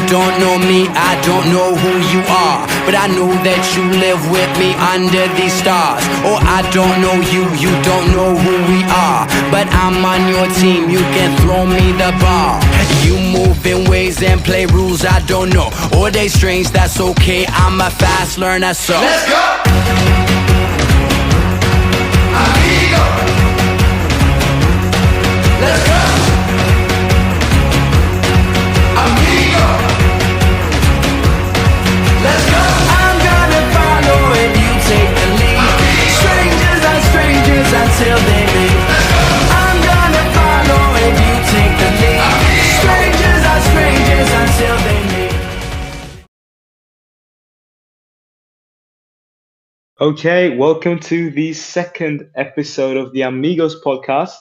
don't know me, I don't know who you are, but I know that you live with me under these stars. Oh, I don't know you, you don't know who we are, but I'm on your team, you can throw me the ball. You move in ways and play rules I don't know, or they strange, that's okay, I'm a fast learner, so let's go! Amigo! Let's go! Amigo! Let's go! I'm gonna follow if you take the lead. Strangers are strangers until they meet. I'm gonna follow if you take the lead. Strangers are strangers until they meet. Okay, welcome to the second episode of the Amigos Podcast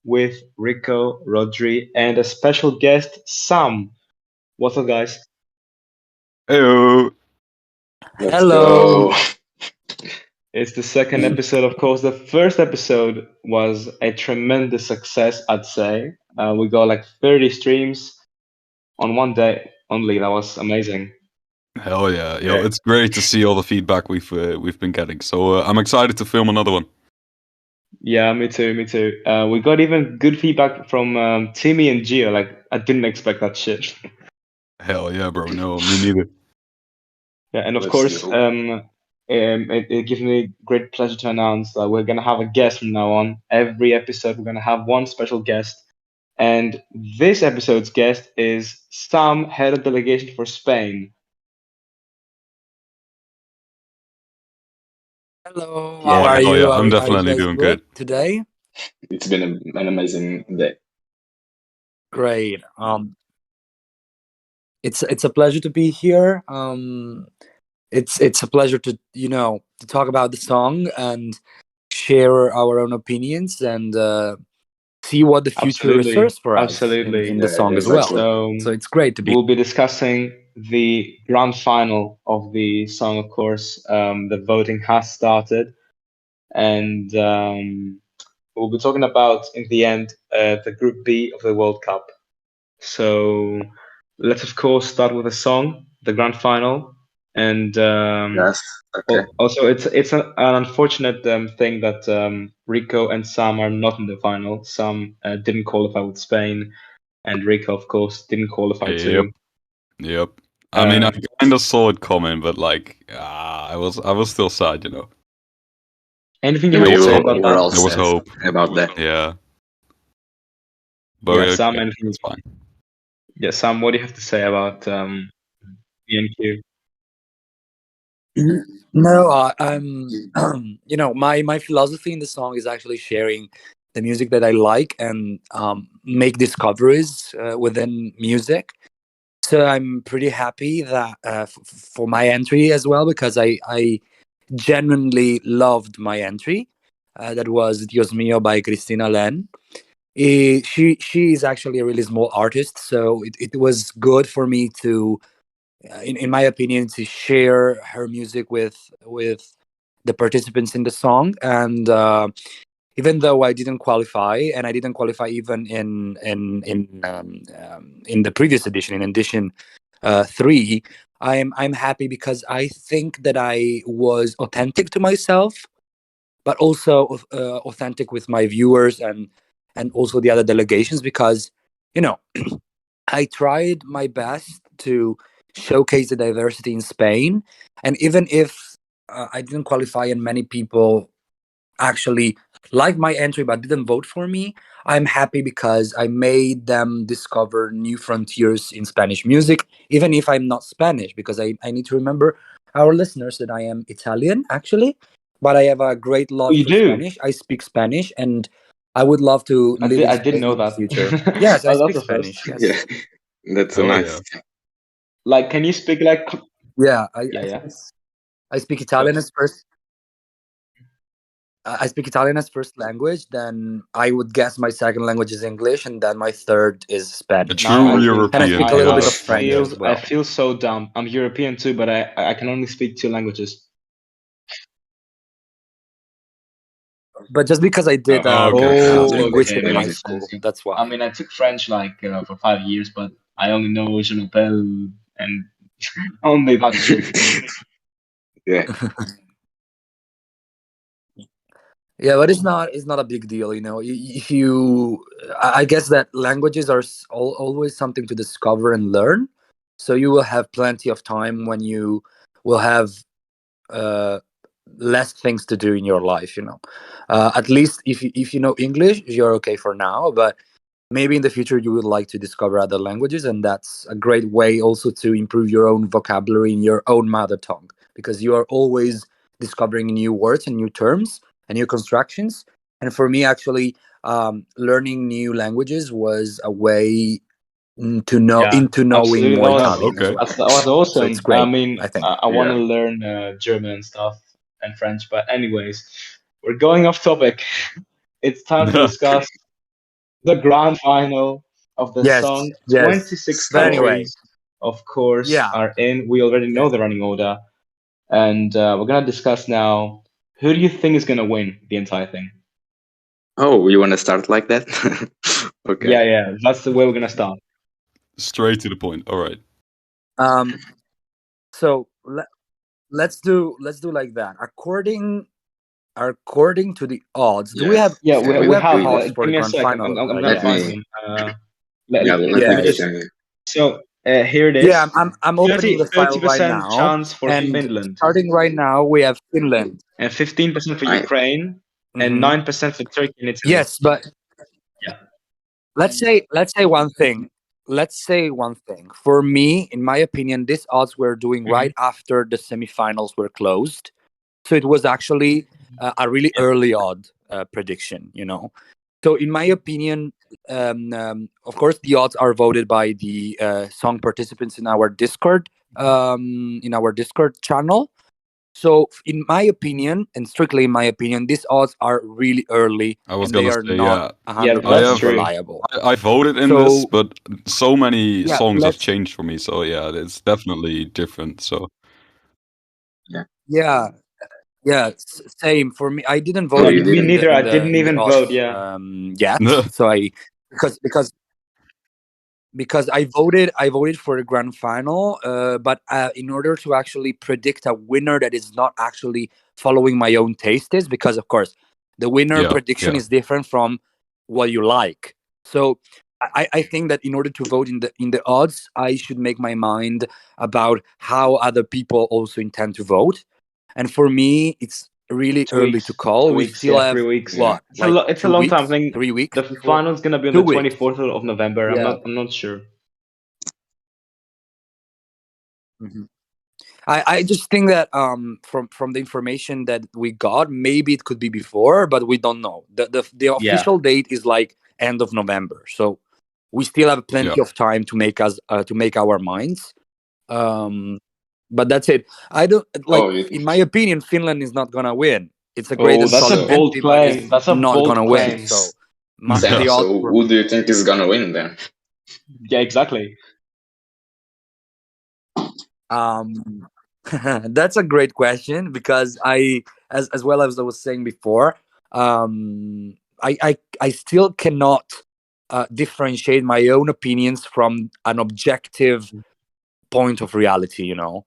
with Rico, Rodri, and a special guest, Sam. What's up, guys? Hello. Hello. It's the second episode, of course. The first episode was a tremendous success, I'd say. We got like 30 streams on one day only. That was amazing. Hell yeah. Yo, it's great to see all the feedback we've been getting. So I'm excited to film another one. Yeah, me too. We got even good feedback from Timmy and Gio. Like, I didn't expect that shit. Hell yeah, bro. No, me neither. Yeah, and of course, it gives me great pleasure to announce that we're gonna have a guest from now on. Every episode, we're gonna have one special guest, and this episode's guest is Sam, head of delegation for Spain. Hello, Yeah, how are hell you? yeah, I'm Are definitely you guys doing good. today? It's been an amazing day. Great. It's a pleasure to be here. It's a pleasure to to talk about the song and share our own opinions and see what the future Absolutely. reserves for us Absolutely. in the Yeah, song as exactly. well. So it's great to be. We'll be discussing the grand final of the song, of course. The voting has started, and we'll be talking about, in the end, the Group B of the World Cup. So let's, of course, start with a song, the grand final, and Yes. Okay. also it's an unfortunate thing that Rico and Sam are not in the final. Sam didn't qualify with Spain, and Rico, of course, didn't qualify too. Yep. I mean, I kind of saw it coming, but like, I was still sad, you know. Anything you We want to say were, about we were that? all There was sad hope. about that. Yeah. But Yeah, okay, Sam, anything? it's fine. Yeah, Sam, what do you have to say about BNQ? No, I'm my philosophy in the song is actually sharing the music that I like and make discoveries within music. So I'm pretty happy that for my entry as well, because I genuinely loved my entry. That was Dios Mio by Cristina Len. She is actually a really small artist, so it was good for me to, in my opinion, to share her music with the participants in the song. And even though I didn't qualify, and I didn't qualify even in the previous edition, in edition 3, I'm happy because I think that I was authentic to myself, but also authentic with my viewers and also the other delegations, because I tried my best to showcase the diversity in Spain. And even if I didn't qualify and many people actually liked my entry but didn't vote for me, I'm happy because I made them discover new frontiers in Spanish music, even if I'm not Spanish, because I need to remember our listeners that I am Italian, actually, but I have a great love you for do? Spanish. I speak Spanish, and I would love to live in I didn't Spain know in the that. future. Yes, I Oh, speak that's a first. Spanish. Yes. Yeah, that's Oh, nice. yeah. Like, can you speak like? Yeah, Yeah. I speak Italian as first. I speak Italian as first language. Then I would guess my second language is English, and then my third is A Spanish. true Now European. And I speak a little bit of French feel as well. I feel so dumb. I'm European too, but I can only speak 2 languages. But just because I did okay. linguistic okay, in high makes school, sense. that's why. I mean, I took French like for 5 years, but I only know Je m'appelle and only that's true. Yeah. Yeah, but it's not a big deal, you know. If you, I guess that languages are always something to discover and learn. So you will have plenty of time when you will have uh, less things to do in your life, you know. At least if you know English, you're okay for now. But maybe in the future you would like to discover other languages, and that's a great way also to improve your own vocabulary in your own mother tongue, because you are always discovering new words and new terms and new constructions. And for me, actually, learning new languages was a way Yeah, into knowing absolutely. more That Yeah, Italian as okay. well. that was So it's awesome. I great, mean, I think. I want to Yeah. learn German and stuff and French, but anyways, we're going off topic. It's time to discuss the grand final of the Yes, song. yes. 26 But So anyway, countries, of course, yeah, are in. We already know yes. the running order, and we're gonna discuss now. Who do you think is gonna win the entire thing? oh, you want to start like that? Okay. Yeah, yeah, that's the way we're gonna start. Straight to the point. All right. Um, so let's do like that. According to the odds, do we Yes. have Yeah, Yeah. do we we have have. odds for Give the me a grand sec. final I'm gonna Let yet? find me. them. Yeah. Let Let me me Yes. just. check. So here it Yeah, is. I'm opening the file right 30% now, chance for and Finland, starting right now we have Finland. and 15% for I. Ukraine, and Hmm. 9% for Turkey and Italy. Yes, but Yeah. let's say one thing. Let's say one thing. For me, in my opinion, these odds were doing Mhm. right after the semifinals were closed. So it was actually a really Yeah. early odd prediction, you know. So in my opinion, of course, the odds are voted by the song participants in our Discord channel. So in my opinion, and strictly in my opinion, these odds are really early I was and they gonna are say, not yeah. Yeah, hundred I that's percent have true. reliable. I voted in this, So but so many yeah, songs have let's changed for me. So yeah, it's definitely different. So Yeah. yeah. Yeah, same for me. I didn't Oh, vote Yeah, you me didn't. neither. I didn't in the even vote. odds Yeah. yet. So I because because because I voted for the grand final, but in order to actually predict a winner that is not actually following my own tastes, because of course the winner yeah, prediction yeah. is different from what you like. So I think that in order to vote in the odds, I should make my mind about how other people also intend to vote. And for me, it's really 2 weeks. early to call. 2 We weeks. still Yeah, have 3 weeks. Yeah. what, It's a like it's a two long time. I weeks, think 3 weeks the before final's gonna be on the 2 weeks. 24th of November. Yeah. I'm not sure. Mhm. I just think that from the information that we got, maybe it could be before, but we don't know. The Yeah. official date is like end of November, so we still have Yeah. plenty of time to make our minds. Um, but that's it. I don't like. Oh, you. In my opinion, Finland is not gonna win. It's a great Oh, and that's a solid So bold entry, but claim. it's That's a not bold gonna win. claim. So Sam. the odds So for who do you think is gonna win then? Yeah, exactly. Um, that's a great question, because as well as I was saying before, I still cannot differentiate my own opinions from an objective point of reality. You know,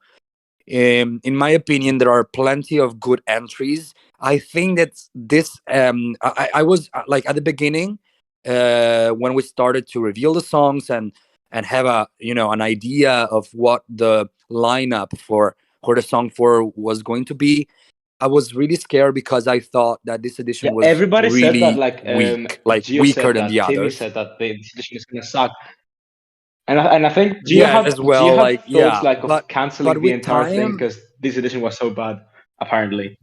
in my opinion, there are plenty of good entries. I think that this I was like at the beginning when we started to reveal the songs and have a an idea of what the lineup for the song 4 was going to be. I was really scared because I thought that this Yeah, edition was everybody said that. really weak, like Gio weaker said than that. the Timmy others. said that the edition is gonna suck. And I think Yeah, as Gio well, had like, thoughts yeah, like of but canceling the with entire thing time, because this edition was so bad, apparently.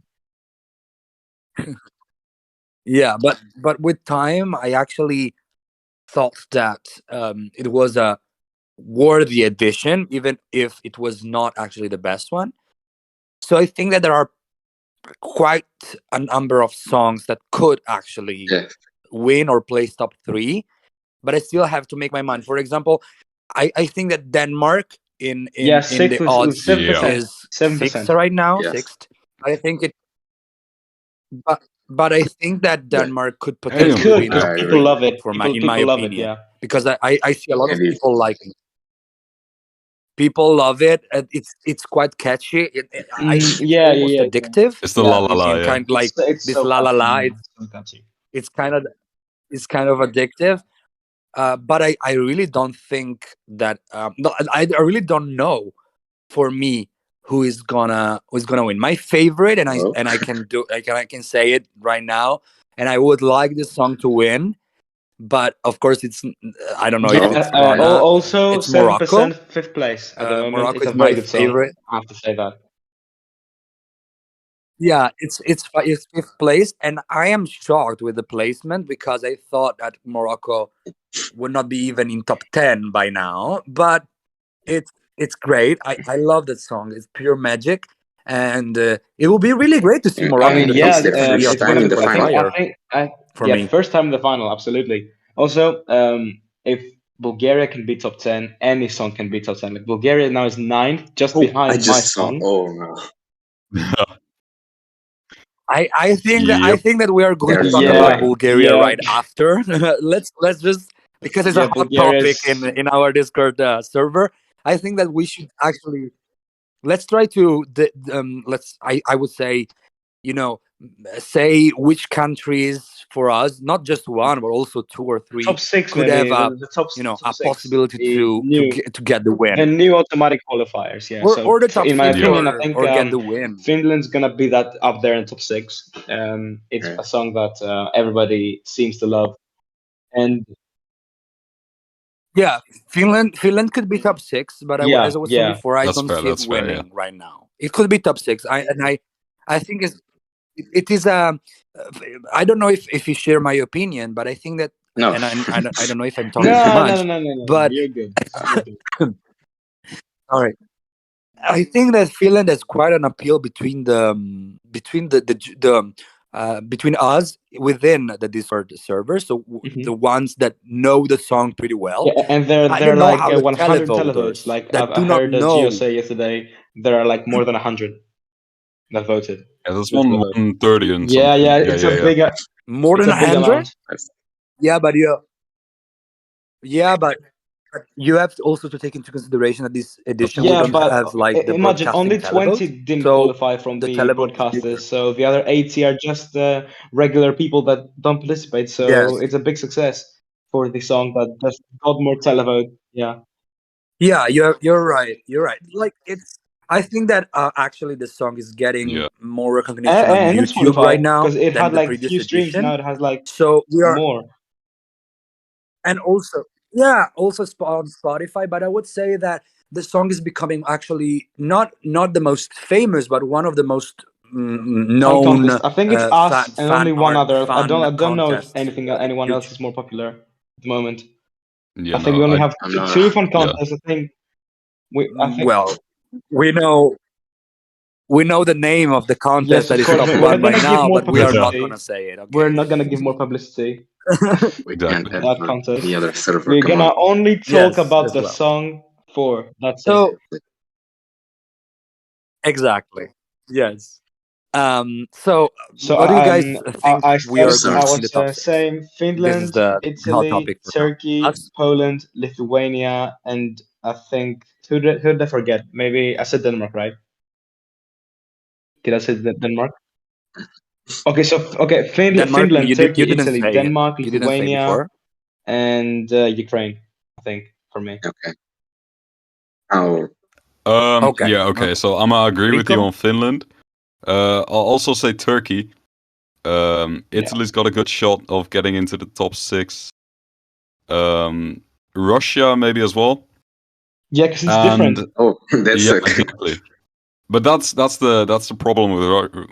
yeah, but with time I actually thought that it was a worthy addition, even if it was not actually the best one. So I think that there are quite a number of songs that could actually Yeah. win or place top 3, but I still have to make my mind. For example, I think that Denmark Yeah, in sixth the was odds 7%. is 7%. sixth right now, Yes. sixth. I think it, but I think that Yeah. Denmark could It Damn. potentially could win because Okay. I people agree. love it. for my People in my people love it. opinion, Yeah. because I see a lot of Indeed. people liking. People love it. It's quite catchy. I think it's almost Yeah. addictive. It's the Yeah, la la it's, la, In yeah. kind like it's this so la la catchy, la. man. It's so catchy. It's kind of addictive. But I really don't think that. No, I really don't know for me who's gonna win. My favorite, and Oh, I can do I can say it right now, and I would like this song to win. But of course, I don't know if oh, it's Al- gonna. also, It's 7% Morocco. fifth place at the moment. Morocco It's a is very my good song. favorite. I have to say that. Yeah, it's fifth place, and I am shocked with the placement because I thought that Morocco would not be even in top 10 by now. But it's great. I love that song. It's pure magic, and it will be really great to see I Morocco in mean, the top yeah, it's their 6 and be first a it's time gonna in quality the be. final. qualifier for Yeah, me. first time in the final, absolutely. Also, if Bulgaria can be top 10, any song can be top 10. Like Bulgaria now is ninth, just Oh, I behind my just saw. song. Oh no, I Yep. think that we are going to there's talk no about Yeah, way. Bulgaria yeah, right after. let's just because it's a yeah. hot topic Bulgaria's. in our Discord server. I think that we should actually let's try to let's I would say, you know, say which countries for us, not just one but also two or Top three, six, could have maybe a, the top top a six. possibility The new to get the the win, new automatic qualifiers. Yeah. So or the top in my six, Yeah. opinion, I think or get the win. Finland's gonna be that up there in top six. It's Yeah. a song that everybody seems to love, and Yeah, Finland could be top six, but as I was saying yeah. before, I That's don't fair. see it That's fair. Yeah. winning right now. It could be top six. I think it is a. I don't know if you share my opinion, but I think that, No. and I don't know if I'm talking too No, no, no, much, no, no, no. but You're good. You're good. all right. I think that Finland has quite an appeal between between us within the Discord server. So Mhm. the ones that know the song pretty well. Yeah, and I they're don't know like how the 100 televotes. televoters Like that I do not heard Gio know. say yesterday, there are like more than 100 that voted. Yeah, there's The televote. 130 and Yeah, something. yeah, Yeah, yeah, yeah. More it's than a big 100. amount. Yeah, but but you have to also to take into consideration that this edition we Yeah, don't but have like the imagine broadcasting only televote, 20 didn't so qualify from the the televote is broadcasters, bigger. so the other 80 are just regular people that don't participate. So Yes. it's a big success for the song that just got more televote. Yeah. Yeah, you're right. You're right. Like it's. I think that actually the song is getting Yeah. more recognition on And in YouTube right Spotify, now because it than had the like previous few streams, now edition. it has like So we are, more. and also yeah, also on Spotify. But I would say that the song is becoming actually not the most famous, but one of the most Fan known contest. I think it's us and only one other. fan I don't know if contests anyone else YouTube. is more popular at the moment. Yeah, I think no, we only have I'm not. two fan yeah. contests. I think Well, we know the name of the contest yes, that of is course. top We're one not right gonna give now, more but we are not publicity. gonna say it. We're Okay. not gonna give more publicity We can't Exactly. have that on contest. any other server. We're Come gonna on. only talk Yes, about as the well. song four. That's it. So exactly. Yes. So So what do you guys think we are said- going I to see in was the top six? saying This is Finland, the hot Italy, topic for now. Turkey, Us? Poland, Lithuania, and I think who did I forget? Maybe I said Denmark, right? Did I say Denmark? Okay, so Denmark? Finland, You Turkey, didn't Italy, say it. Denmark, You didn't say Lithuania, before. and Ukraine. I think for me. Okay. Oh, Okay. Yeah, okay. So I'm gonna agree with you Rico? on Finland. I'll also say Turkey. Yeah. Italy's got a good shot of getting into the top six. Russia maybe as well. Yeah, because it's And different. oh, that's yeah, okay. exactly. But that's the problem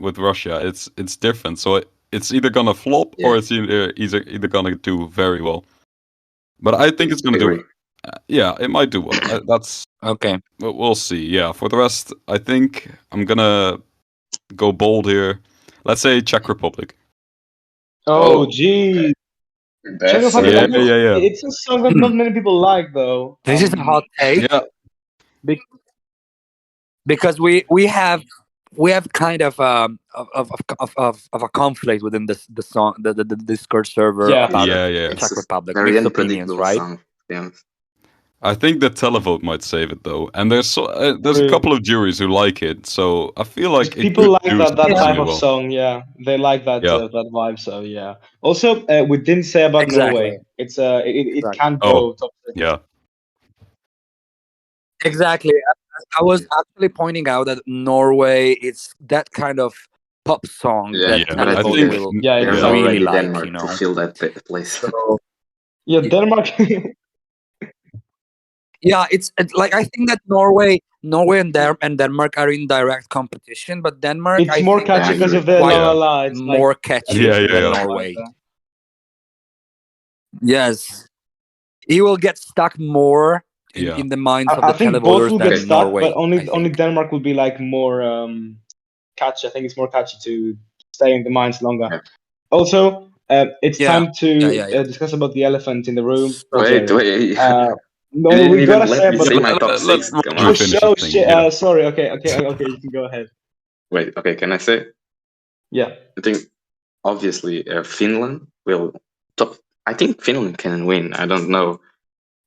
with Russia. It's different. So it's either gonna flop Yeah. or it's either gonna do very well. But I think it's gonna do. Agree. Yeah, it might do well. That's Okay. we'll see. Yeah. For the rest, I think I'm gonna go bold here. Let's say Czech Republic. Oh, Oh, gee. Czech That's Republic, I Yeah, think yeah, yeah. it's a song that not many people like, though. This is a hot take Yeah, because we have kind of a conflict within the song the Discord server Yeah. about yeah, yeah. it's Czech a Republic. very Mixed opinions, unpredictable right? song, to be honest. I think the televote might save it though, and there's a True. couple of juries who like it, so I feel like it People could like do that surprisingly type of well. song. Yeah, they like that Yeah. that vibe. So yeah. Also, we didn't say about Exactly. Norway. It Exactly. can't Oh, go top 6. yeah, Exactly. I was actually pointing out that Norway, it's that kind of pop song Yeah, that yeah. but I I think televote think there's will Yeah, there's yeah, really already like, Denmark to fill that place. So yeah, Denmark. yeah, it's like I think that Norway and Denmark are in direct competition, but Denmark It's I more think that catchy I is because agree. of the quite La La yeah, La. It's like more catchy yeah, yeah, than yeah. Norway. Yes, he will get stuck more Yeah. in the minds of I the think both televoters will get than Okay. stuck, but Norway, I only think. Denmark will be like more catchy. I think it's more catchy to stay in the minds longer. Yeah. Also, it's Yeah, time to yeah. discuss about the elephant in the room, So, Wait, Bulgaria. wait. No, You didn't we even gotta let say me about say Yeah, the. my top let six. Come Roger on. finish his thing. Shit. Yeah. Sorry. Okay. You can go ahead. Wait. Okay. Can I say? Yeah. I think obviously Finland will top. I think Finland can win. I don't know.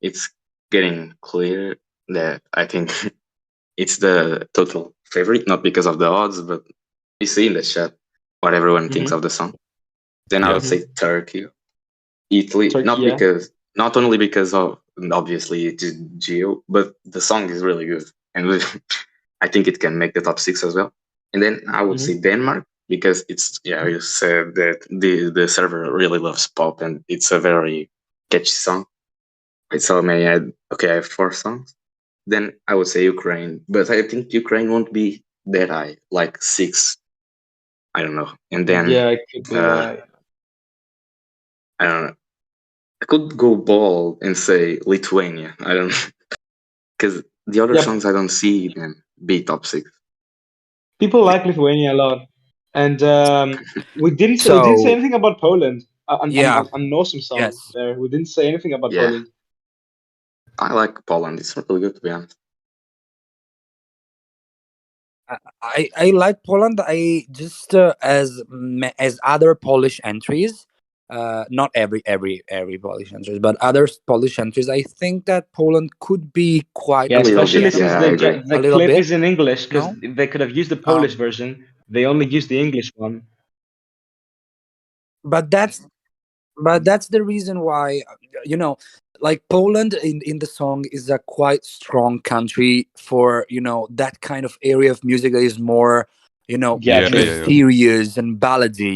It's getting clear that I think it's the total favorite, not because of the odds, but you see in the chat what everyone thinks Mm-hmm. of the song. Then I Yeah. would say Turkey, Italy, Turkey. Yeah. not only because of obviously it's Geo, but the song is really good, and I think it can make the top 6 as well. And then I would say Mm-hmm. Denmark because it's you said that the server really loves pop and it's a very catchy song. So may I okay, I have 4 songs. Then I would say Ukraine, but I think Ukraine won't be that high, like 6. I don't know. And then Yeah, it could be uh, right. I don't know. I could go bold and say Lithuania. I don't because the other Yep. songs I don't see them be top 6. People like Lithuania a lot, and we didn't say so anything about Poland. yeah, An awesome song yes. there. We didn't say anything about Yeah, Poland. I like Poland. It's really good to be honest. I like Poland. I just as other Polish entries, not every Polish entries, but other Polish entries. I think that Poland could be quite Yeah, A little especially bit. since Yeah, unbeatable I agree. a the little clip bit. is in English, because No, they could have used the Polish um, version. They only used the English one. but that's the reason why you know, like Poland in the song is a quite strong country for that kind of area of music that is more Yeah, Yeah, true. yeah, yeah. mysterious and ballady.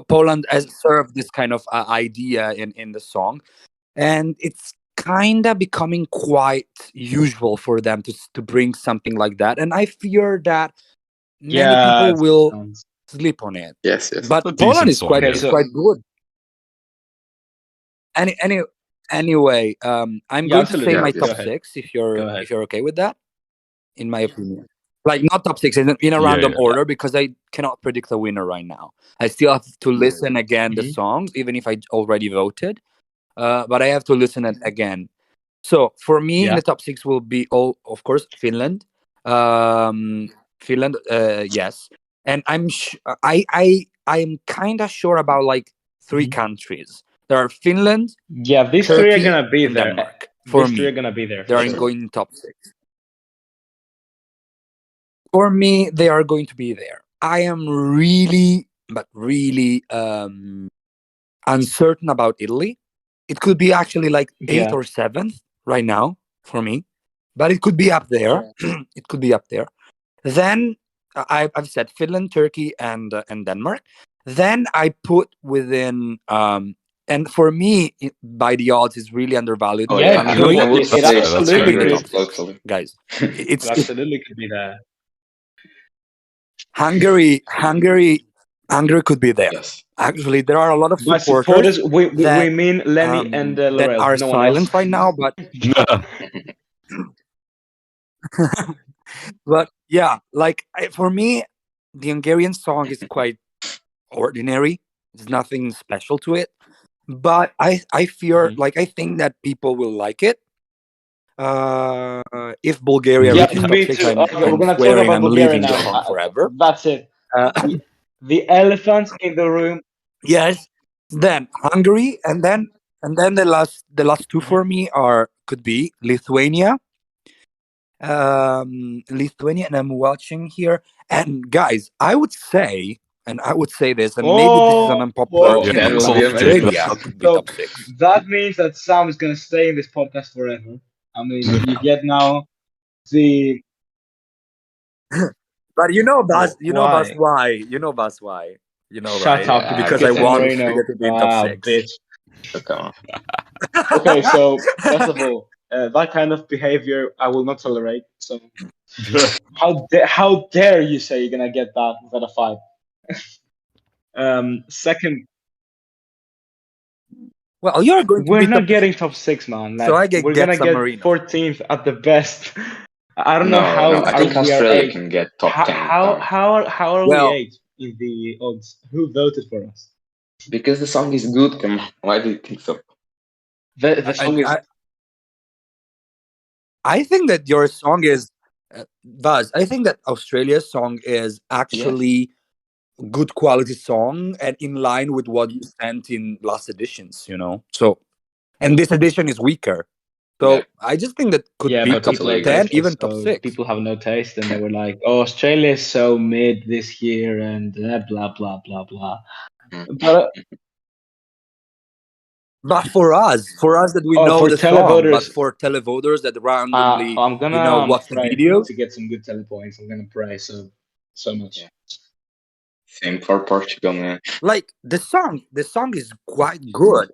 Poland has served this kind of idea in the song, and it's kind of becoming quite usual for them to bring something like that, and I fear that many Yeah, people it's good will songs. sleep on it. Yes, yes. But It's a Poland decent is song. quite Okay, Yeah. is so quite good. Any anyway, I'm yeah, going to say absolutely. Yeah, my Go top obviously. ahead. six if Go you're ahead. if you're okay with that, in my opinion. Like not top six in a Yeah, random yeah, order because I cannot predict a winner right now. I still have to listen again the Hmm. songs, even if I already voted. But I have to listen it again. So for me, in Yeah. the top six will be all, of course, Finland. Um, Finland, yes, and I'm kind of sure about like three Hmm. countries. There are Finland, Yeah, these three are Turkey, gonna be and there. Denmark. For These three are me, gonna be there they for are sure. going in top six. For me, they are going to be there. I am really, but really uncertain about Italy. It could be actually like eighth Yeah. or seventh right now for me, but it could be up there. It could be up there. Then I've said Finland, Turkey, and Denmark. Then I put within and for me by the odds is really undervalued. Oh Yeah, yeah, it could. Hungary I would It That's say fair. That's could fair. be absolutely in the Hungary could. top six, totally. guys. It absolutely could be there. Hungary, Hungary, Hungary could be there. Yes. Actually, there are a lot of By supporters supporters, we that mean Lenny and that Laurel. are No one else. silent right now, but yeah, like for me, the Hungarian song is quite ordinary. There's nothing special to it, but I fear, Mhm. like I think that people will like it. If Bulgaria Yeah, Mm. reaches top me six, too. Okay, we're I'm gonna talk swearing about I'm Bulgaria leaving the now. song forever. That's it. Uh, The elephant in the room. yes, then Hungary, and then the last two Mhm. for me are could be Lithuania. Lithuania, and I'm watching here. And guys, I would say this, and maybe this is an unpopular Whoa. Yeah, opinion, That it's but will all be true. amazing. Australia could be So top six. that means that Sam is gonna stay in this podcast forever. I mean, you get now the But Bas, why? why? You know, Bas, why? You know, Shut right? up, Yeah, I Because because I get San it. want Australia Marino. to be in top Ah, six. bitch. So come on. Okay, so first of all, that kind of behavior I will not tolerate. So how dare you say you're gonna get that instead of five? Second, Well, you're going to we're be not top, getting top six, man. so Like I we're get gonna San get Marino. 14th at the best. I don't know No, no. how I are think we are Australia eight. can get top How 10 how time how are we Well, eight in the odds? Who voted for us? because the song is good. Come on. Why do you think so? The I, song is I, I think that your song is, Buzz. I think that Australia's song is Yes. actually good quality song and in line with what you sent in last editions. So, and this edition is weaker. Yeah. So I just think that could yeah, be but top people Totally are agree. 10, tasteless, even top so 6. people have no taste, and they were like, "Oh, Australia is so mid this year," and blah blah blah blah. But But for us that we know for the song, but televoters, for televoters that randomly, I'm gonna watch the pray video, to get some good telepoints. I'm gonna pray so much. Yeah. Same for Portugal, man. like the song is quite good.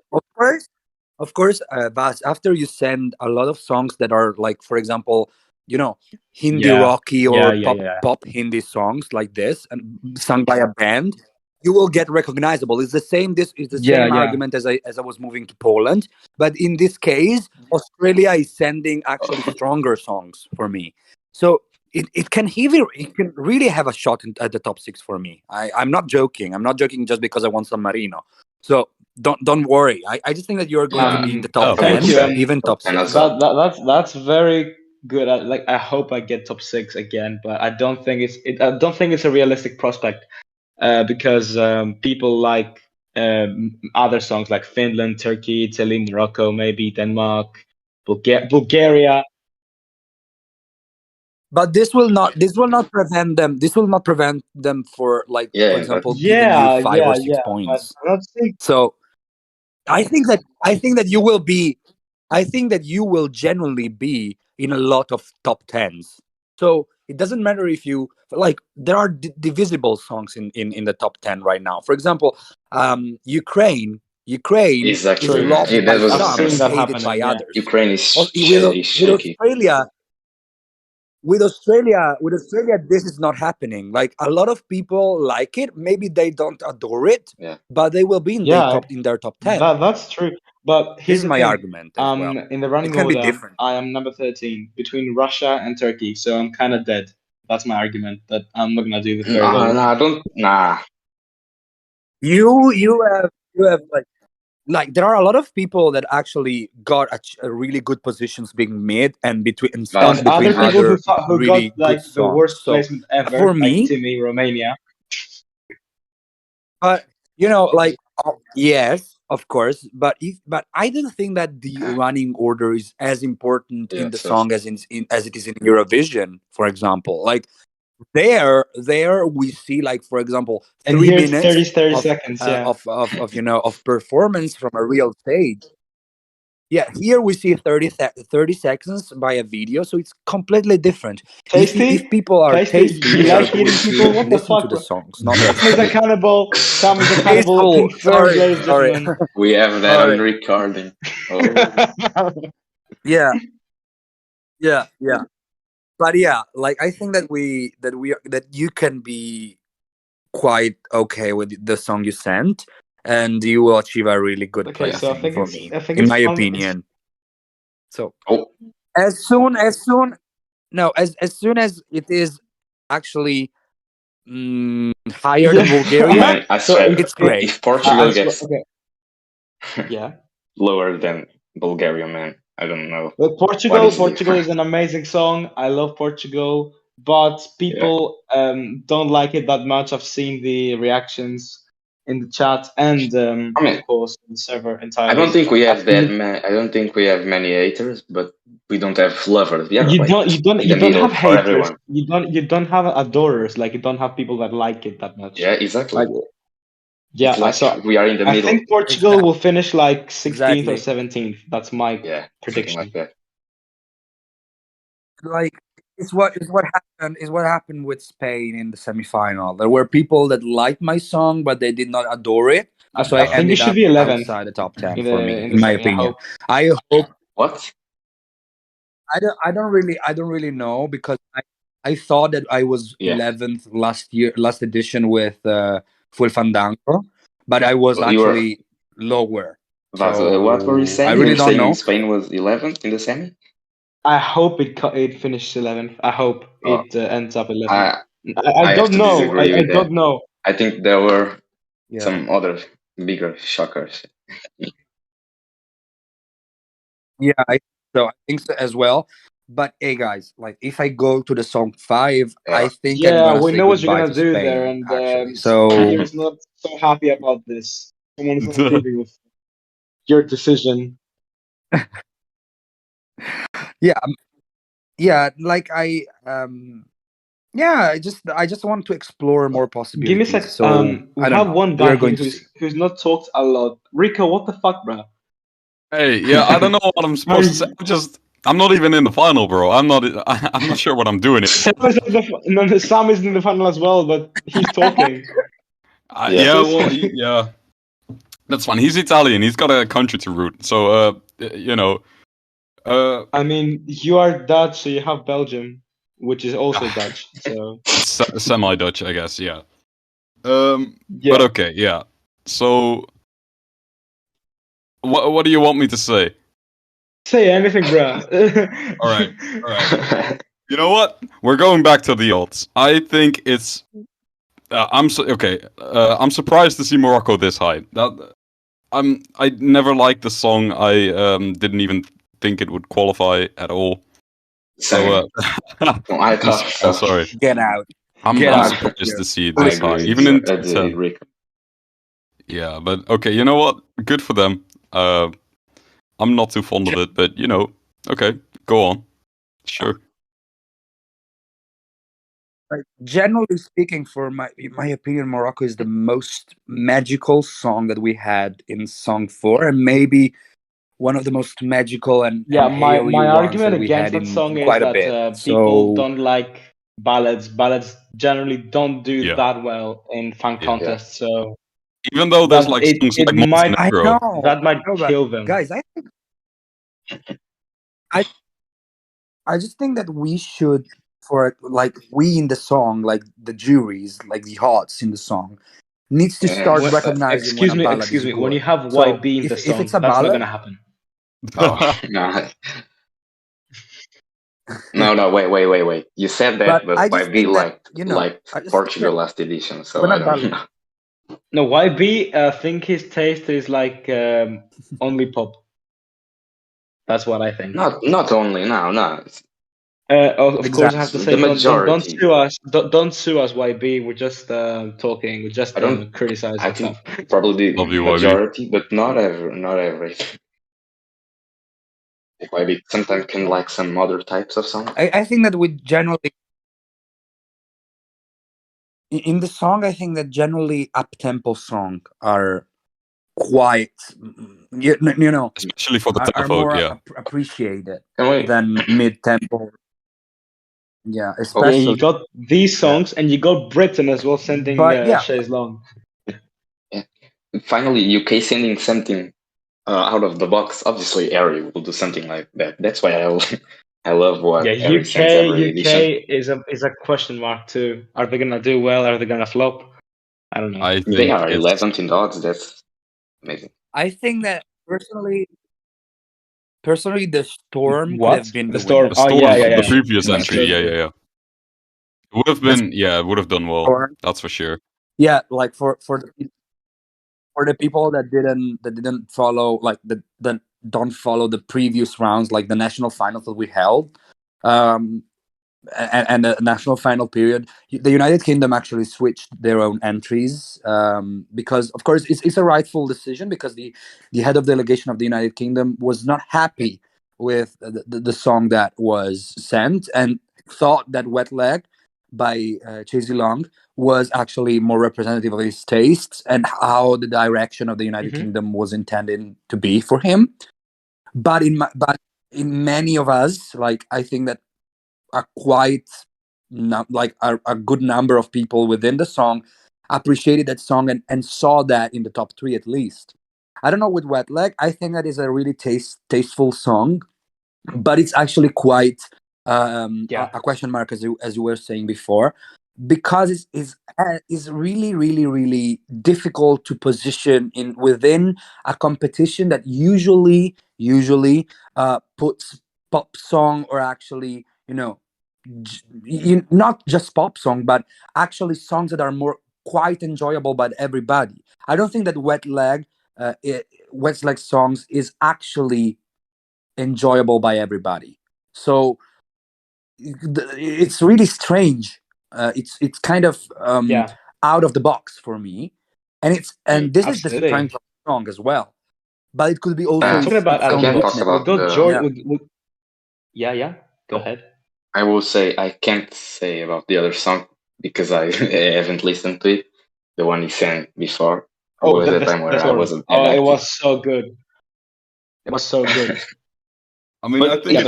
Of course, Bas, after you send a lot of songs that are like, for example, you know, Hindi Yeah, rocky yeah, or yeah, yeah. pop Hindi songs like this and sung by a band, you will get recognizable. It's the same. This is the Yeah, same yeah. argument as I was moving to Poland, but in this case, Australia is sending actually stronger songs for me. So it can really have a shot at the top 6 for me. I'm not joking. I'm not joking just because I want San Marino. So don't worry. I just think that you're going to be in the top Oh, Thank 10, you. okay. even Top top 10 as 6. well. That's very good. I hope I get top six again, but I don't think I don't think it's a realistic prospect. Because people like other songs like Finland, Turkey, Italy, Morocco, maybe Denmark, Bulgaria. But this will not prevent them. This will not prevent them for, like, for Yeah, example, that's giving you Yeah, 5 or yeah, 6 yeah. But points. I'm not saying. So I think that you will be. I think that you will genuinely be in a lot of top tens. So it doesn't matter if you like. There are divisible songs in the top 10 right now. For example, Ukraine. Ukraine is exactly, True, man. loved Yeah, by that true. was I've the some seen and first that thing. hated by happening. Yeah. others. Ukraine Well, is with shaky. Australia, this is not happening. Like, a lot of people like it. Maybe they don't adore it, Yeah. but they will be Yeah, in their top 10. that's true. But This here's is the my thing. argument as well. In the It running can be order, different. I am number 13 between Russia and Turkey, so I'm kind of dead. That's my argument. That I'm not gonna do this very well Nah, this nah, time. don't. Nah. You have like there are a lot of people that actually got a really good positions being made and between and But stuck And other between people other who got really good like the songs. worst So placement ever, for like me, Timmy, Romania. but like, yes, of course, but I don't think that the running order is as important in the yes, yes. song as it is in Eurovision, for example. Like, there we see, like, for example, And 3 here it's minutes 30 of seconds. Yeah. of performance from a real stage. Yeah, here we see 30 seconds by a video, so it's completely different. If Tasty? people are Tasty? tasty, You they are like going eating people? to What the listen fuck, to the bro? songs, not Sam is a necessarily cannibal. Sam is a cannibal. tasteful. Confirmed, ladies and Sorry. gentlemen. We have that on recording. Oh, Yeah, yeah. But yeah, like, I think that you can be quite okay with the song you sent, and you will achieve a really good Okay, so placing for me, I think in it's my fun. opinion. So oh, as soon as it is actually higher Yeah. than Bulgaria, man, I So swear, it's great. if Portugal so, gets okay, yeah. lower than Bulgaria, man, I don't know Well, what is Portugal different. is an amazing song. I love Portugal, but Yeah, people don't like it that much. I've seen the reactions in the chat and I mean, of course in the server entirely. I don't think we have Asking I don't think we have many haters, but we don't have lovers. We are you like don't you don't in you the don't middle have for haters. everyone. You don't have adorers. Like, you don't have people that like it that much. Yeah, exactly. Like, yeah. It's like So we are in the I middle. think Portugal will finish like 16th or Exactly. 17th. That's my Yeah, something prediction. like that. Like, it's what happened with Spain in the semifinal. There were people that liked my song, but they did not adore it. So I I think it ended should up be 11th outside the top 10 in for the me, in in the my semi. opinion. I hope. What? I don't really know, because I thought that I was Yeah. 11th last edition with Full Fandango, but I was Well, you were actually lower. Vaso, what were you So saying? I You really were don't saying know. Spain was 11th in the semi? I hope it finishes 11th. I hope Oh, it ends up 11th. I I have don't to know. disagree I with that. don't know. I think there were Yeah. some other bigger shockers. Yeah, I think so as well. But hey, guys, like, if I go to the song 5, I think I'm Yeah, gonna we say know what you're goodbye gonna to do Spain, there, and actually. someone here So is not so happy about this. Someone's not happy with your decision. yeah, like I just want to explore more Give me a possibilities. sec. So We I don't have know. one We guy are here going to see. who's not talked a lot. Rico, what the fuck, bro? Hey, yeah, I don't know what I'm supposed to say. I'm not even in the final, bro. I'm not sure what I'm doing. Sam is in the final as well, but he's talking. Yeah, that's fine. He's Italian. He's got a country to root. So, you know, I mean, you are Dutch, so you have Belgium, which is also Dutch. So semi-Dutch, I guess. Yeah. yeah. But okay, yeah. So, what do you want me to say? Say anything, bro. All right. You know what? We're going back to the odds. I think it's. I'm surprised to see Morocco this high. I never liked the song. I didn't even think it would qualify at all. So I'm sorry. Get out. I'm Get out. surprised to see it I this agree high, with even you. in I top do 10. agree. Yeah, but okay. You know what? Good for them. I'm not too fond of it, but you know, okay, go on. Sure. Like, generally speaking, for my opinion, Morocco is the most magical song that we had in song 4, and maybe one of the most magical and My airy ones argument that we against had that song in is quite a that bit. people So don't like ballads. Ballads generally don't do Yeah. that well in fan Yeah. contests. So Even though there's that like it songs like might I Montenegro. know that might but kill them. guys, I just think that we should, for like, we in the song, like the juries, like the hearts in the song, needs to start recognizing when a ballad Excuse is me. good. When you have So YB in the if song, it's a that's not ballad, gonna happen. Oh, no. No, wait. You said that, but I but just YB think that, liked I just think Portugal that last edition, so when I a don't ballad, know. No, YB. I think his taste is like only pop. That's what I think. Not only no. Of course, I have to The say, don't majority. sue us. Don't sue us, YB. We're just talking. We're just I don't. criticizing I think stuff. probably Love you, YB. majority, but not every. Like YB sometimes can like some other types of songs. I think that we generally, in the song, I think that generally up tempo song are quite, you know, Especially for the are tenor folk, more yeah. appreciated Can we? than mid tempo. Yeah, Yeah, especially. you got these songs, and you got Britain as well sending But yeah, Chaise Long. Yeah. Finally, UK sending something out of the box. Obviously, Ari will do something like that. That's why I love what Yeah, Ari sends every edition. UK is a question mark too. Are they gonna do well? Are they gonna flop? I don't know. I think They are it's 11th in the odds. That's amazing. I think that personally, the Storm could What? have been The the Storm? winner. the Oh Storm, yeah. the previous Yeah. entry. Yeah. It would have been, it would have done well. Storm. That's for sure. Yeah, like for the people that didn't follow, like that don't follow the previous rounds, like the national finals that we held. and the national final period, the United Kingdom actually switched their own entries, because, of course, it's a rightful decision, because the head of delegation of the United Kingdom was not happy with the song that was sent, and thought that Wet Leg by Chasey Long was actually more representative of his tastes and how the direction of the United Kingdom was intended to be for him. But in many of us, like, I think that a quite like a good number of people within the song appreciated that song, and saw that in the top three at least. I don't know with Wet Leg. I think that is a really tasteful song, but it's actually quite a question mark, as you were saying before, because it's really, really, really difficult to position in within a competition that usually puts pop song, or actually, not just pop song, but actually songs that are more quite enjoyable by everybody. I don't think that Wet Leg songs is actually enjoyable by everybody. So it's really strange. It's kind of out of the box for me, and this is the strength of the song as well. But it could be also talking about I can box, talk about Go ahead. I will say I can't say about the other song because I haven't listened to it. The one you sent before was the time where I wasn't. It was so good. It was so good. I mean, I think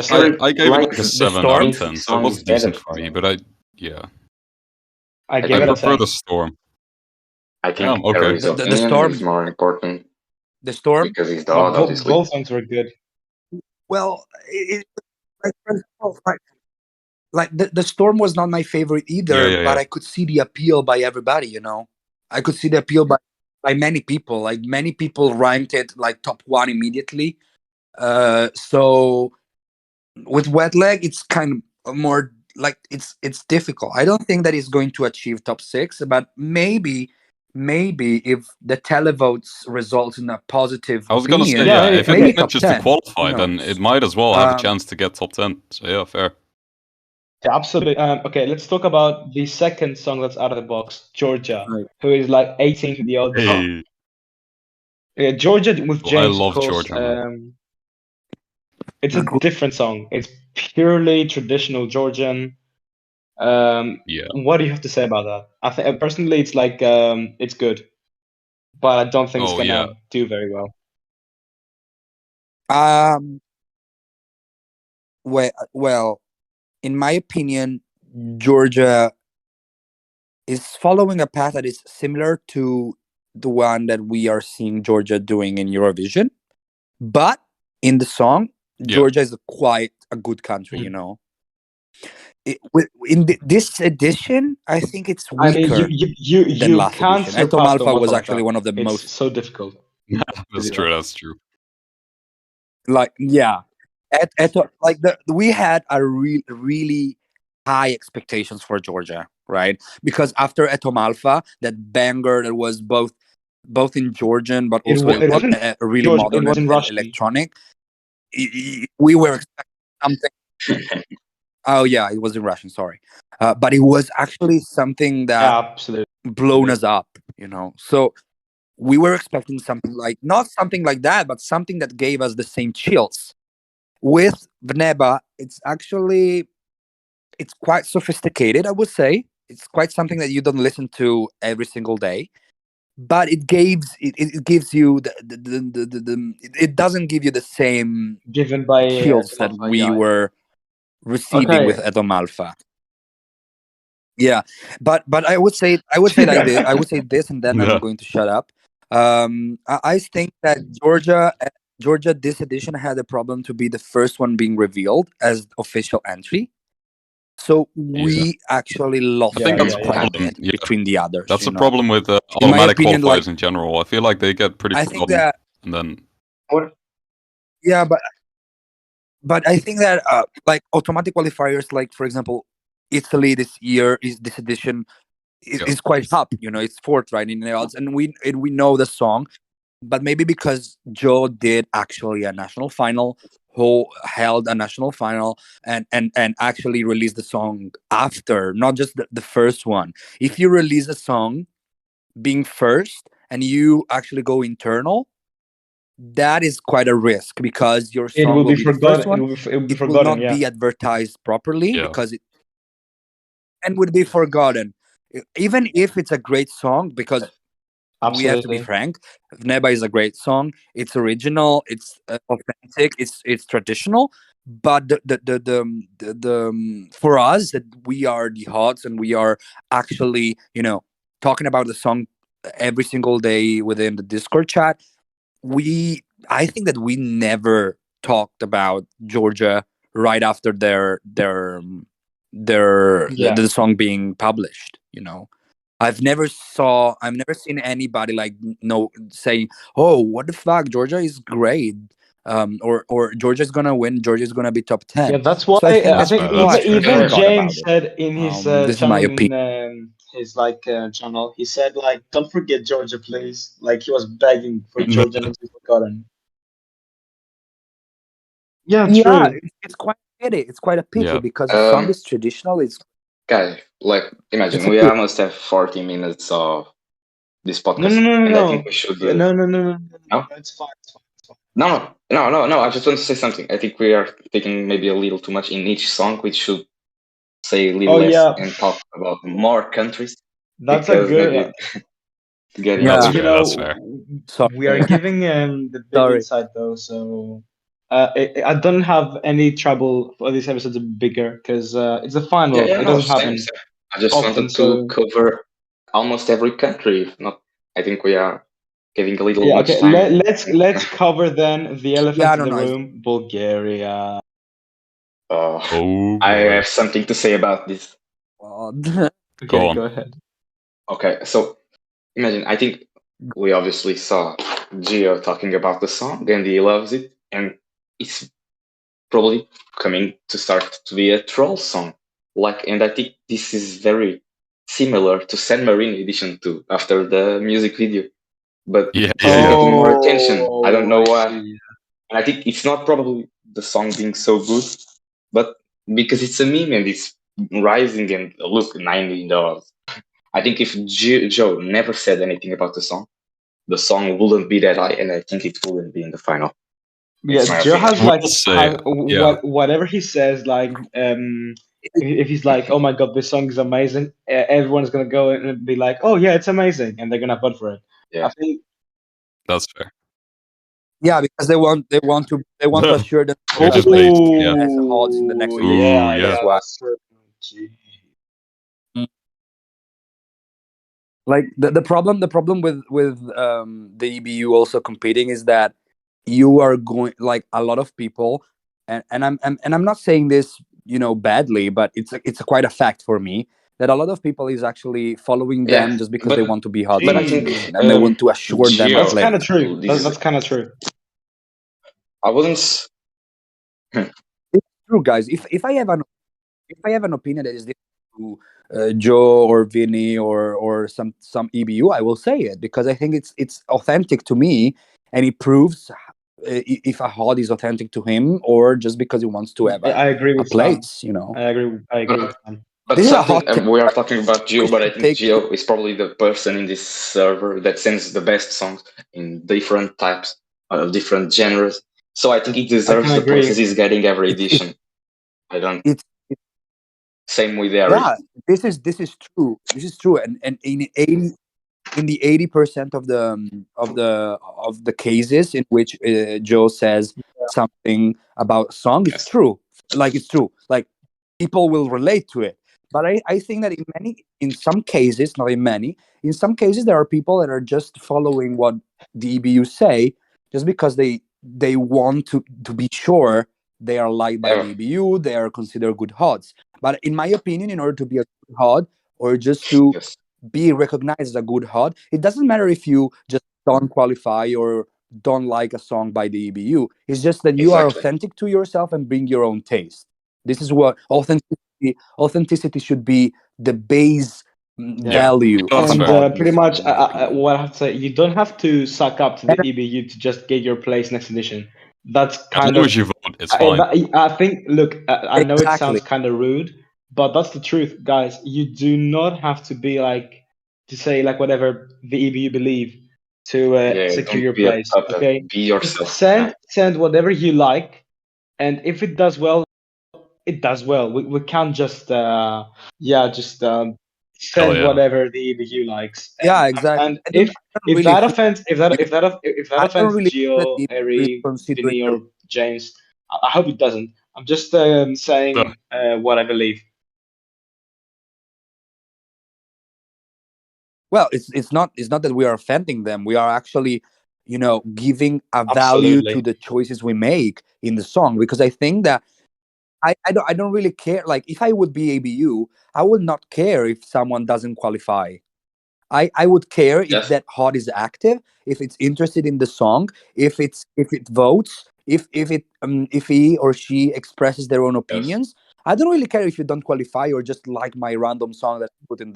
I gave it like a 7 out of 10, so it was decent for me. But I prefer the Storm. I think Harry's opinion is more important. The Storm, because he's the odd, obviously. Both songs were good. Well, like the Storm was not my favorite either, but I could see the appeal by everybody. I could see the appeal by many people. Like, many people ranked it like top one immediately. So with Wet Leg, it's kind of more like it's difficult. I don't think that it's going to achieve top 6, but maybe if the televotes result in a positive I was going to say, if it manages to qualify, then it might as well have a chance to get top 10. So yeah, fair. Yeah, absolutely. Okay, let's talk about the second song that's out of the box, Georgia, who is like 18 to the odds. Georgia with James. I love Georgia. It's a different song. It's purely traditional Georgian. What do you have to say about that? I think personally, it's like it's good, but I don't think it's gonna do very well. Well, in my opinion, Georgia is following a path that is similar to the one that we are seeing Georgia doing in Eurovision, but in the song, Georgia is quite a good country. In this edition, I think it's weaker than last edition. Eto Malfa was actually one of the most. So difficult. That's true. Like, we had a really high expectations for Georgia, right? Because after Eto Malfa, that banger that was both in Georgian, but also a really modern and electronic. We were expecting something. Oh yeah, it was in Russian. Sorry, but it was actually something that blown us up. So we were expecting something like, not something like that, but something that gave us the same chills. With Vneba, it's quite sophisticated. I would say it's quite something that you don't listen to every single day. But it gives you it doesn't give you the same given by chills that we were receiving with Eto Malfa. Yeah, but I would say like this. I would say this, and then I'm going to shut up. I think that Georgia this edition had a problem to be the first one being revealed as official entry. So we actually lost. I think that's a problem between the others. That's a problem with automatic qualifiers in general. I feel like they get pretty forgotten, and then. Yeah, but I think that like automatic qualifiers, like for example, Italy this edition is quite up. It's fourth right in the odds, and we know the song, but maybe because Joe did actually a national final who held a national final and actually released the song after, not just the first one. If you release a song being first and you actually go internal, that is quite a risk because your It song will will be be the first forgotten. one. It will be It will forgotten. not Yeah. be advertised properly Yeah. because it and would be forgotten. Even if it's a great song, because we have to be Absolutely. frank, Neba is a great song. It's original. It's authentic. It's traditional. But for us that we are the hots and we are actually talking about the song every single day within the Discord chat. I think that we never talked about Georgia right after Yeah. the song being published. I've never seen anybody like no saying, "Oh, what the fuck, Georgia is great," or Georgia's gonna win, Georgia's gonna be top Yeah, 10. that's why So I think I that That's think fair. people That's even fair. actually even forgot about James it. said in his This is my channel opinion. in his channel, he said like, "Don't forget Georgia, please." Like he was begging for Georgia not to be forgotten. Yeah, Yeah, true. it's quite a pity. It's quite a pity Yeah. because the song Um, is traditional. guys, like It's imagine a we pity. almost have 40 minutes of this No, no, podcast, no, no, and I think no. we should. Yeah, no, no, no, no, no, no, No, no. It's fine. It's fine. It's fine. no. I just want to say something. I think we are taking maybe a little too much in each song. We should say a little Oh less yeah, and talk about more countries that's a because good. maybe getting That's Yeah, You fair. overloaded. That's know, fair. we are sorry, giving the big sorry. insight though, so I don't have any trouble for this episode to be bigger because it's a Yeah, final. yeah, It no, doesn't same, happen same. I just often, wanted to so cover almost every country. If not, I think we are giving a little yeah. much Okay, time. let's cover then the Yeah, elephant in no, the no, it's room, Bulgaria. Uh, Oh I boy. have something to say about this. God. Go Okay, on. go ahead. Okay, so imagine, I think we obviously saw Gio talking about the song and he loves it, and it's probably coming to start to be a troll song. And I think this is very similar to San Marino Edition 2 after the music video, but Yeah, yeah, it's yeah. getting more attention. I don't Oh, know I why. see. And I think it's not probably the song being so good, but because it's a meme and it's rising and look, $90. I think if Joe never said anything about the song wouldn't be that high, and I think it wouldn't be in the final. Yeah, It's my Joe opinion. has I like will say, yeah. whatever he says, like if he's like, "Oh my god, this song is amazing," everyone's gonna go and be like, "Oh yeah, it's amazing," and they're gonna vote for it. I Yeah, think That's fair. Yeah, because they want to assure They're themselves just like based. Yeah. as odds in the next Oh edition. Ooh, yeah, yeah. That's yeah, why. that's true. Gee. Mm. Like the problem with the EBU also competing is that you are going like a lot of people, and I'm not saying this badly, but it's quite a fact for me that a lot of people is actually following yeah, them just because they but want to be hot in but I next think Gee. edition and they want to assure them a That's Gio, kind of place. true. this is That's kind of true. I wouldn't. It's true, guys. If I have an opinion that is different to Joe or Vinny or some EBU, I will say it because I think it's authentic to me, and it proves if a hod is authentic to him or just because he wants to have I agree a with Sam. place. You know, I agree. I agree with But Sam. but this is a hot something take. we are talking about We Gio, but I should think take. Gio is probably the person in this server that sends the best songs in different types of different genres. So I think he I can deserves the places agree. he's getting every It's it's edition. I don't. it's Same with Harry. yeah. This is true. This is true, and in the 80% of the cases in which Joe says something about a song, it's Yes. true. Like it's true. Like people will relate to it. But I think that in some cases, not in many, in some cases there are people that are just following what the EBU say just because they want to be sure they are liked by the Yeah. EBU, they are considered good hods. But in my opinion, in order to be a good hod or just to Yes. be recognized as a good hod, it doesn't matter if you just don't qualify or don't like a song by the EBU. It's just that you are Exactly. authentic to yourself and bring your own taste. This is what authenticity should be the base Yeah. Yeah. value of That's an And fair. hod in the pretty song, much in my opinion. what I have to say, you don't have to suck up to And the EBU to just get your place next edition. That's As kind long of as you vote out. It's fine. I think. Look, I know it Exactly. sounds kind of rude, but that's the truth, guys. You do not have to be like to say like whatever the EBU believe to secure don't your be a place. puppet. Okay, Be just yourself. send whatever you like, and if it does well, it does well. We can't just Hell send yeah. whatever the EBU likes. Yeah, exactly. And I don't if really that think offends if that I don't offends really think that Gio, it is Harry, considering Vinny, the. or James, I hope it doesn't. I'm just So, saying what I believe. Well, it's not that we are offending them. We are actually, giving a value to Absolutely. the choices we make in the song, because I think that I don't really care. Like, if I would be ABU, I would not care if someone doesn't qualify. I would care if Yes. that hot is active, if it's interested in the song, if it votes, if he or she expresses their own Yes. opinions. I don't really care if you don't qualify or just like my random song that I put in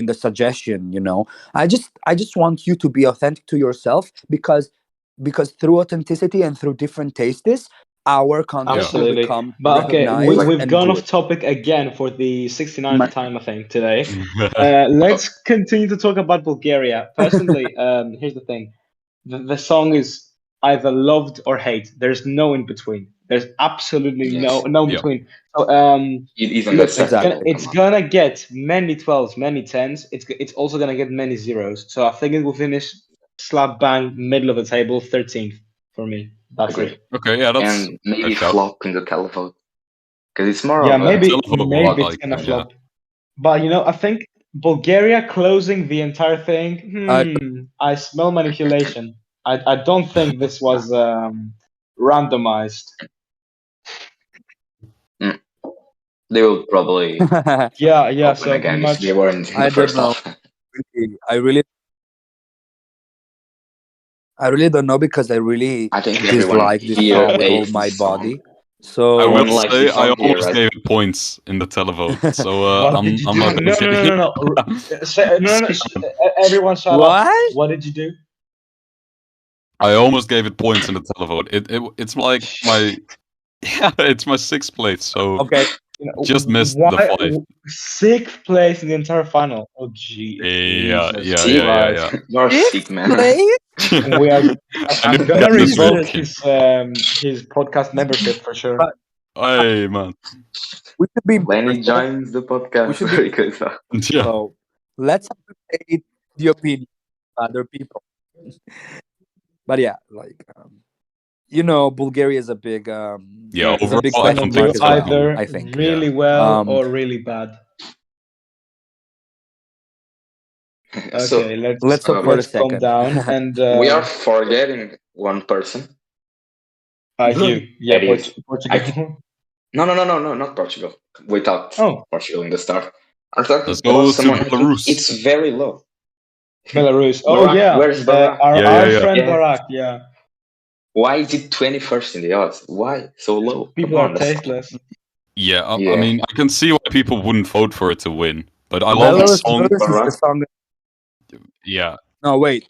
the suggestion. I just want you to be authentic to yourself, because through authenticity and through different tastes, our yeah. content will Absolutely. become But okay, recognized we've and gone good. off topic again for the 69th My- time, I think, today. Let's continue to talk about Bulgaria. Personally, here's the thing. The song is either loved or hate. There's no in between. There's absolutely Yes. no in Yeah. between. So Even the look, second exactly. will it's come up. gonna get many 12s, many 10s. It's also gonna get many zeros. So I think it will finish slap bang middle of the table, 13th for me. That's Agree. it. Okay, yeah, that's And a maybe shout. flop in the televote. Because it's more Yeah, of a Televote maybe would it's like gonna them, yeah. flop. But I think Bulgaria closing the entire thing. Uh, I smell manipulation. I don't think this was randomized. mm, they will probably Yeah. open So again if they much. weren't in the I don't first know. half. I really don't know, because I really I think everyone dislike this here song with all hates my this song. body. I So will One likes say this I song here, almost right? gave it points in the televote, so What I'm did you I'm do? not gonna get it. No. No. Everyone shut up. what? What did you do? I almost gave it points in the televote. It's like my yeah, it's my sixth place, so Okay. just missed the Why five. sixth place in the entire final? Oh, Yeah, Jesus yeah, See? yeah, Christ. yeah, You're sick, Fifth man. place? We are. And I'm this gonna guy is revoke Jesus. joking. his podcast membership for sure. But Hey man, we should be When he impartial. joins the We podcast, should be very good. yeah, so. Let's appreciate the opinion of other people. But yeah, like Bulgaria is a big yeah. It's is a big Overall, I gonna don't question think do mark it's as well. OP. either I think. Yeah, really well Um, or really bad. So Okay, let's let's hope for the let's calm second. down and we are forgetting one person. you, yeah, That is, I th- Portugal. no, not Portugal. We talked Oh, Portugal in the start. I'm talking let's about go to someone I think Belarus. it's very low. Belarus. Oh Barack, yeah, where's Barack? Yeah, our yeah, yeah. friend Yeah. Barak. Yeah, Why is it 21st in the odds? Why so low? Come people are on. tasteless. Yeah, I Yeah. mean, I can see why people wouldn't vote for it to win, but I love the Belarus, song. Belarus is the Barack. song. Yeah, No, wait.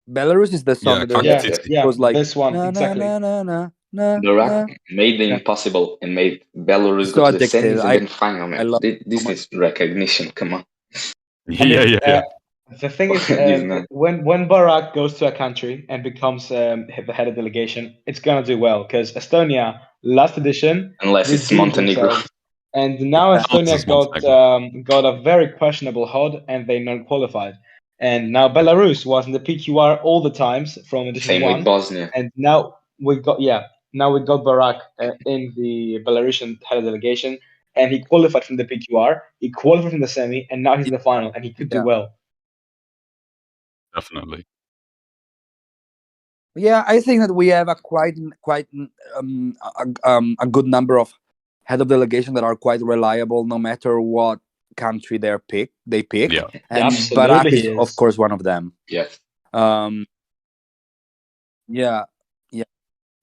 Belarus is the song yeah, that Yeah, Kakatiti. yeah, goes like this one na na exactly. na na na na na. Barack made the Yeah, impossible and made Belarus it's go so to the addictive. semis and I then final, I man. love it so This much. needs recognition. Come on. I Yeah, mean, yeah, yeah. the thing is, This man. when Barak goes to a country and becomes the head of delegation, it's gonna do well because Estonia last edition Unless it's redeemed Montenegro. themselves, and now Unless Estonia it's Montenegro. got a very questionable HOD and they non qualified, and now Belarus was in the PQR all the times from edition Same with one, Bosnia. and now we got Barak in the Belarusian head of delegation, and he qualified from the PQR, he qualified from the semi, and now he's in the final, and he could do Yeah, well. Definitely. yeah. I think that we have a a good number of head of delegation that are quite reliable, no matter what country they pick, Yeah. and Absolutely, Barak is, he of is. course, one of them. Yes. Um, yeah, yeah.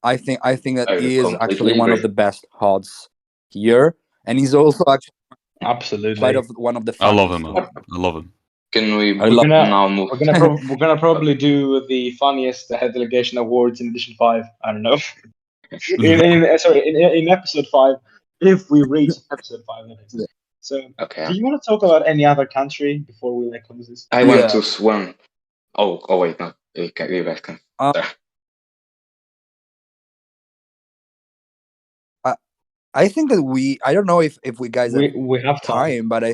I think that I he is actually completely one of agree. the best HODs here, and he's also actually Absolutely. one of the I love him, funniest man. one. I love him. Can we I We're love. gonna now move? we're gonna probably do the funniest head delegation awards in edition 5. I don't know. in episode 5, if we reach episode 5 that is. Yeah. So Okay. do you want to talk about any other country before we like close this? I want Yeah. to one. Oh wait, no. You guys can. Um, Sorry. I think that I don't know if we guys have We have time. time, but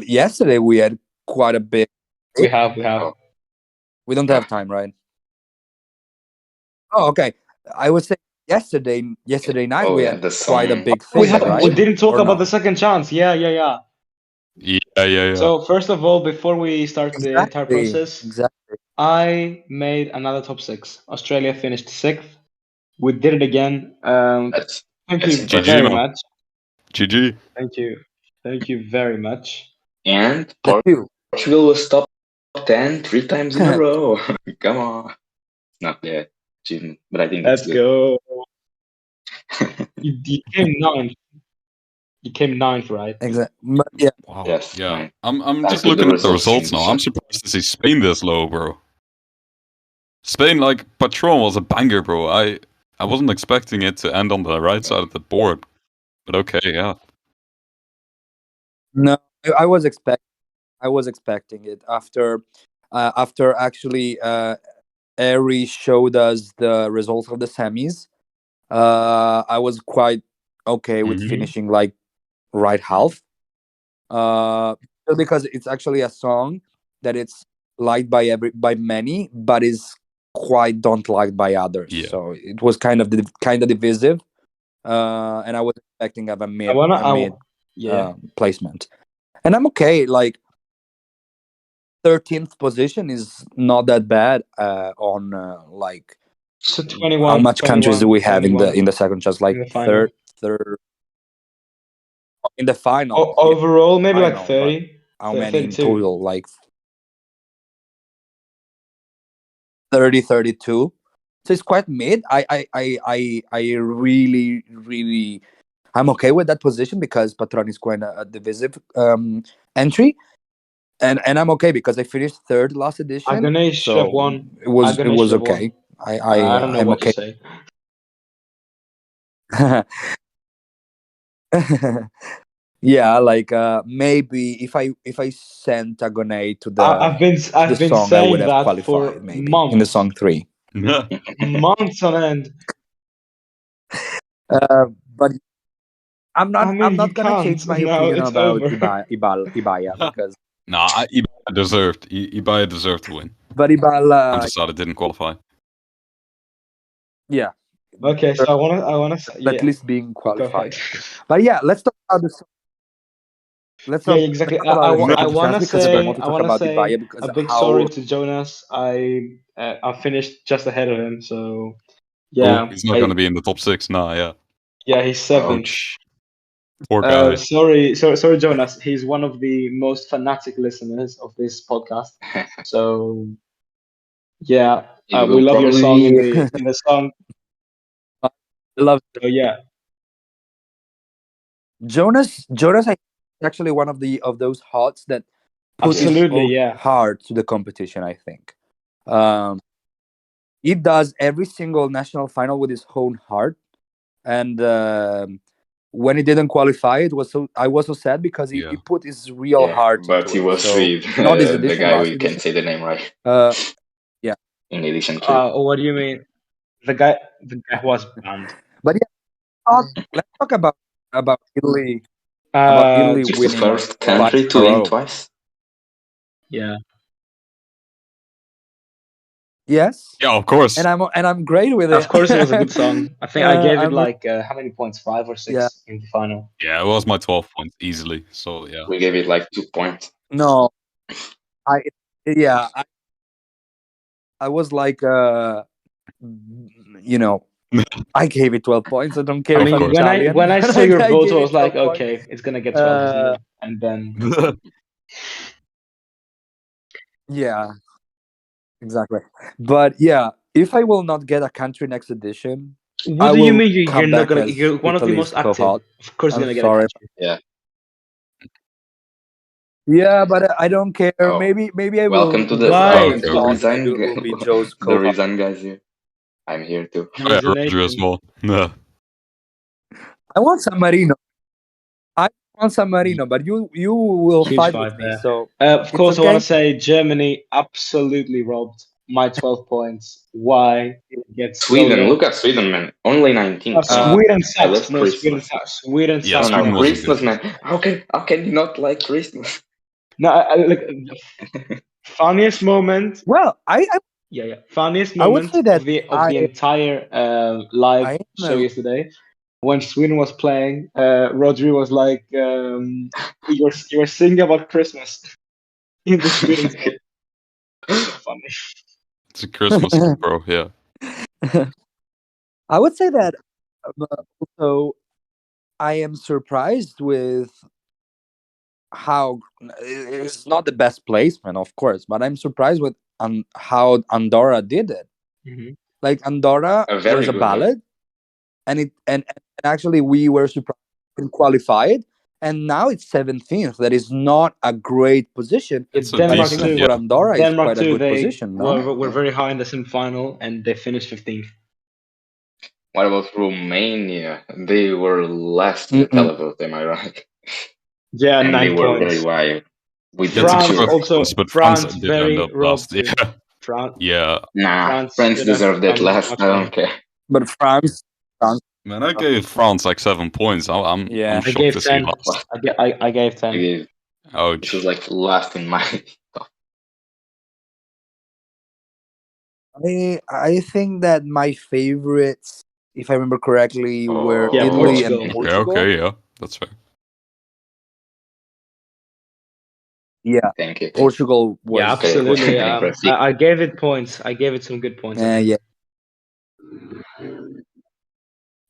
yesterday we had quite a bit. We have. Oh. We don't have time, right? Oh, okay. I would say yesterday night Oh we yeah, had the quite a song. big We thing, have. right? We didn't talk Or about no? the second chance. Yeah. Yeah. So first of all, before we start the entire process, Exactly. I made another top 6. Australia finished 6th. We did it again. That's Thank that's you impressive. very GG, man. much. GG. Thank you very much. and Thank you. Portugal was top 10 3 times in a row. Come on. Not bad achievement, but I think that's Let's good. go. You came ninth. You came ninth, right? Exactly. Yeah. Wow. Yes, Yeah. fine. I'm I just put the looking at the results in results the now. I'm chat. surprised to see Spain this low, bro. Spain, like, Patron was a banger, bro. I wasn't expecting it to end on the right side of the board. But okay, yeah. No, I was expecting it after actually Ari showed us the results of the semis. I was quite okay with Mhm. finishing like right half. Because it's actually a song that it's liked by many, but is quite don't liked by others. Yeah. So it was kind of divisive. And I was expecting of a mid Yeah. placement, and I'm okay. Like 13th position is not that bad. On like So how 21, much countries do we have in 21 the second chance? Like in the final. third in the final. Yeah, Overall, maybe like final, but 30. how many in 32. total? Like 30, 32. So it's quite mid. I really I'm okay with that position because Patron is quite a divisive entry, and I'm okay because I finished third last edition, Agane should have so won. it was Agane should have okay. won. I don't know I'm what to okay. say. Yeah, like maybe if I sent Agone to I've been the song, I saying would have that qualified for maybe in the months, song 3. months on end. But I'm I mean, not he gonna can't. change my No, opinion it's about over. Ibaya because Nah, Ibaya deserved. Ibaya deserved to win. but I'm Ibala, just sad it didn't qualify. yeah, Okay, so I wanna say, at yeah. least being Go qualified. ahead. But yeah, let's talk about this. Let's Yeah, talk, exactly. about the second chance because I want to I talk wanna about say Ibaya because a big sorry how to Jonas. I finished just ahead of him, so Oh, yeah. he's not going to be in the top 6. Nah, yeah. Yeah, he's 7th. Ouch. Poor guy. Sorry, Jonas. He's one of the most fanatic listeners of this podcast. So yeah, It we will love your song probably in the song. I love So yeah, Jonas. I actually one of those hearts that put his absolutely, own yeah. heart to the competition. I think he does every single national final with his own heart, and when he didn't qualify, I was so sad because he Yeah. put his real yeah, heart but into he it. was So with not this the edition, guy last we can't edition. say the name right Yeah, in edition 3. What do you mean? The guy was banned. but yeah, let's talk about Italy. It's the Winning first 5 country in to a win row. twice. Yeah. Yes. Yeah, of course. And I'm great with it. Of course, it was a good song. I think I gave it I'm- like how many points? 5 or 6 Yeah. in the final. Yeah, it was my 12 points easily. So, yeah. We gave it like 2 points. No, I was like I gave it 12 points. I don't care I if mean, I'm Italian. when I saw your vote, gave I it was like, 12 points. okay, it's gonna get 12, isn't it? And then Yeah, exactly. But yeah, if I will not get a country next edition, what I do you will mean you're come not back gonna? as You're one of the Italy's most active. co-host. Of course, you're I'm gonna get a sorry. country. Yeah. Yeah, but I don't care. Oh, Maybe I will. welcome to the Why? Okay, Thought okay. maybe it will be Joe's the co-host. reason guys here. I'm here too. Oh, yeah, Roger as Imagination. well. Yeah. I want San Marino. I want San Marino, but you will Huge fight fight with me. there. So Of it's course, I want okay. to say Germany absolutely robbed my 12 points. Why did it get so Sweden, low? look at Sweden, man. Only 19. Come on. Sweden I sucks. love No, Sweden Christmas. sucks. Sweden Yeah, No, sucks. no, Sweden No, wasn't good. Christmas, man. How can you not like Christmas? no. Look, funniest moment. Well, Yeah. Funniest I would moment say that of the entire live I am show yesterday, when Sweden was playing. Rodri was like, you were singing about Christmas in the Sweden song. So funny. It's a Christmas song, bro. Yeah. I would say that also I am surprised with how it's not the best placement, of course, but I'm surprised with how Andorra did it. Mhm. Like Andorra Very was a good, yeah. ballad, and actually we were surprised and qualified, and now it's 17th. That is not a great position, It's a but I Denmark think decent, too. for yeah. Andorra it's Denmark quite a too. good They position. No, were very high in the semi-final, and they finished 15th. What about Romania? They were last in the Mm-mm. televote, am I right? Yeah, And they 9 were very points. wide. With Yeah, it's a France good Ventura. also. points, but France France did end very up robbed last. too. Yeah. France, Yeah. Nah, France France should have deserved that done last. much I better. don't care. but France, Man, I gave France like 7 points. I'm yeah. I shocked gave to see 10. last. I gave I 10. gave, this Ouch. was like last in my top. I think that my favorites, if I remember correctly, were Yeah, Italy and Portugal. Okay, Portugal. okay, yeah. That's fair. Yeah, Thank you. Portugal Yeah, was Okay, it was absolutely. pretty impressive. I gave it points. I gave it some good points. I think. yeah.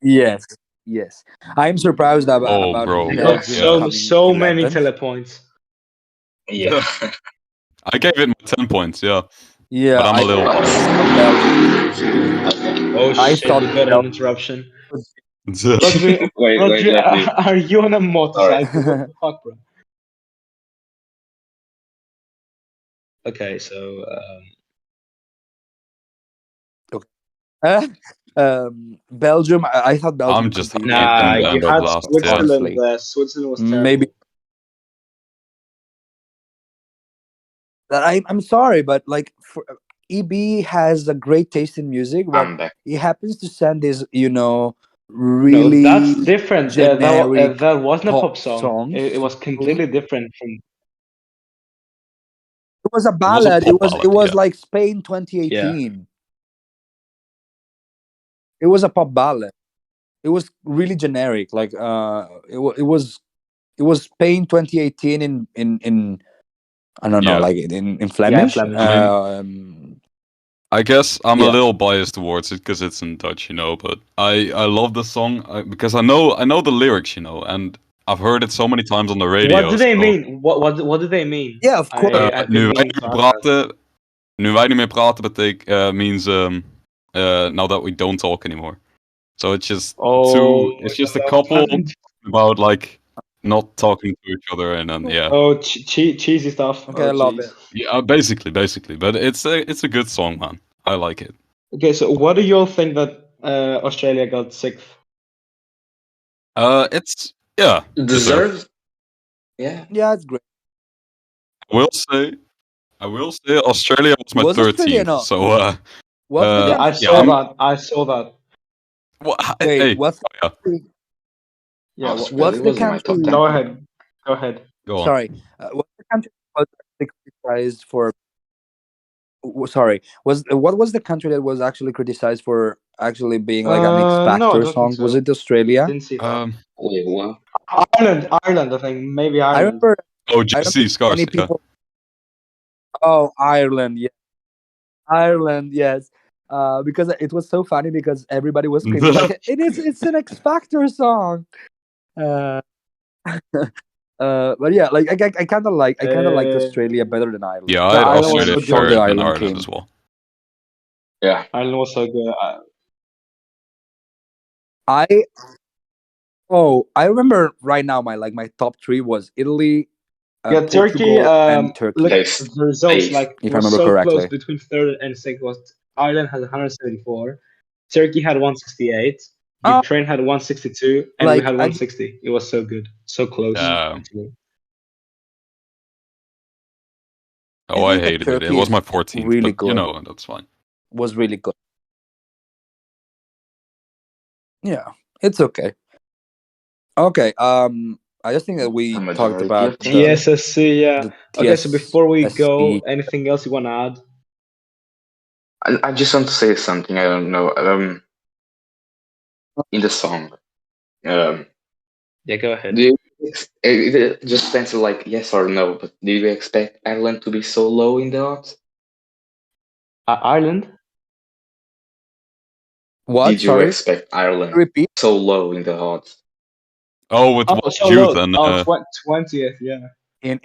Yes, yes. I'm surprised Oh, about bro. They got Belgium Yeah. coming so many 11th. telepoints. Yeah. I gave it my 10 points, yeah. Yeah, But I'm a little I biased. thought Belgium. Oh I shit! thought We got an Belgium. interruption. Would Rodri, Wait, Rodri, let me. are you on a Sorry. motorcycle? What the fuck, bro? Okay, so Belgium. I thought Belgium I'm just completely happy nah, them done to that. you end up had last, yeah. Switzerland. Honestly, Switzerland was maybe. terrible. I'm sorry, but like EB has a great taste in music, but I'm back. he happens to send this, No, that's really different. generic That wasn't a pop pop song. songs. It was completely different from. It was a It was a ballad. pop It ballad, was yeah. like Spain Yeah. 2018. It was a pop ballad. It was really generic. Like it was Spain 2018 in I don't know, Yeah. like in Yeah, Flemish. Flemish. I mean, I guess I'm a Yeah. little biased towards it because it's in Dutch, you know. But I love the song because I know the lyrics, you know, and I've heard it so many times on the radio. What do they so, mean? What do they mean? Yeah, of course. I've nu been wij meaning niet to meer ask that. praten, nu wij niet meer praten, means now that we don't talk anymore. So it's just Oh, it's just a my couple God. about like not talking to each other, and then yeah, Oh, cheesy stuff. Okay, Oh, I love jeez. it. yeah, basically. But it's a good song, man. I like it. Okay, so what do you all think that Australia got sixth? It's yeah, deserved. Deserved? Yeah. Yeah, it's great. I will say Australia was my Was Australia 13th. not? So What's the Yeah, I country? saw that. I saw that. well, Wait, hey, what's the yeah, country? Yeah, Australia What's the was in my top country? 10. go ahead. Go ahead. go on. Sorry, what's the country that was actually criticized for? Sorry, what was the country that was actually criticized for actually being like an X No, I Factor don't think song? Was so. it Australia? Didn't see that. Wait, what? Ireland, I think. Maybe I Ireland. remember. Oh, I JC remember Scars, many yeah. people. Oh, Ireland, yeah, Ireland, yes. Because it was so funny because everybody was screaming like it's an X Factor song. Uh, but yeah, like I kind of liked Australia better than Ireland. Yeah, I No, had Ireland was Australia so Before good. the better than Ireland Ireland came. as well. Yeah. Ireland was so good. I I remember right now my top three was Italy, Yeah, Turkey. Portugal, and Turkey. Look at Taste. the results. Taste. Like If I was remember so close correctly. between third and sixth. Was Ireland has 174, Turkey had 168, Oh, Ukraine had 162, and we like had I 160. It was so good, so close, actually. Oh, I think that hated it. It Turkey was is my 14th, really but you good. know, that's fine. Was really good. Yeah, it's okay. Okay. I just think that A we talked majority about of things, yeah. TSSC, yeah. the Okay, so before we go, TSSC. anything else you want to add? I just want to say something. I don't know. In the song, um, Yeah, go ahead. do you it just answer like yes or no? But do you expect Ireland to be so low in the odds? Ireland? What? Did you Sorry. expect Ireland Repeat. so low in the odds? Oh, with Oh, what so youth low. and Oh, 20th, yeah. In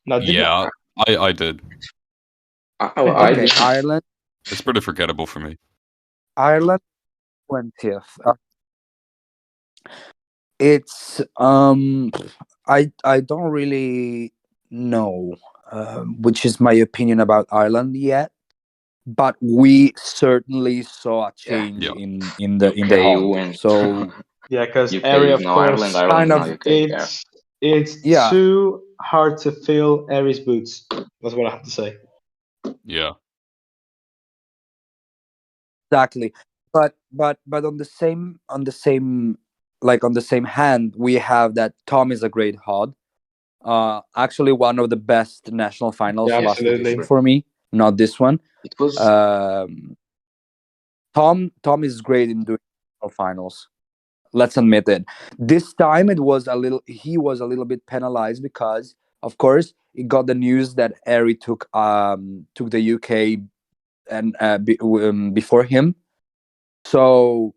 No, did you? yeah, I did. I Okay, did. Ireland. It's pretty forgettable for me. Ireland 20th. It's I don't really know which is my opinion about Ireland yet, but we certainly saw a Yeah, change Yeah. in the UK hod. went. So Yeah, because UK Airy, is of now Ireland. course, Ireland kind is now of UK. Yeah. it's yeah, too hard to fill Airy's boots. That's what I have to say. Yeah. exactly. But on the same hand, we have that Tom is a great hod. Actually one of the best national finals Yeah, Yeah, last that's edition absolutely. true. for me, not this one. It was. Um, Tom is great in doing national finals. Let's admit it. This time he was a little bit penalized because of course he got the news that Harry took the UK and before him. So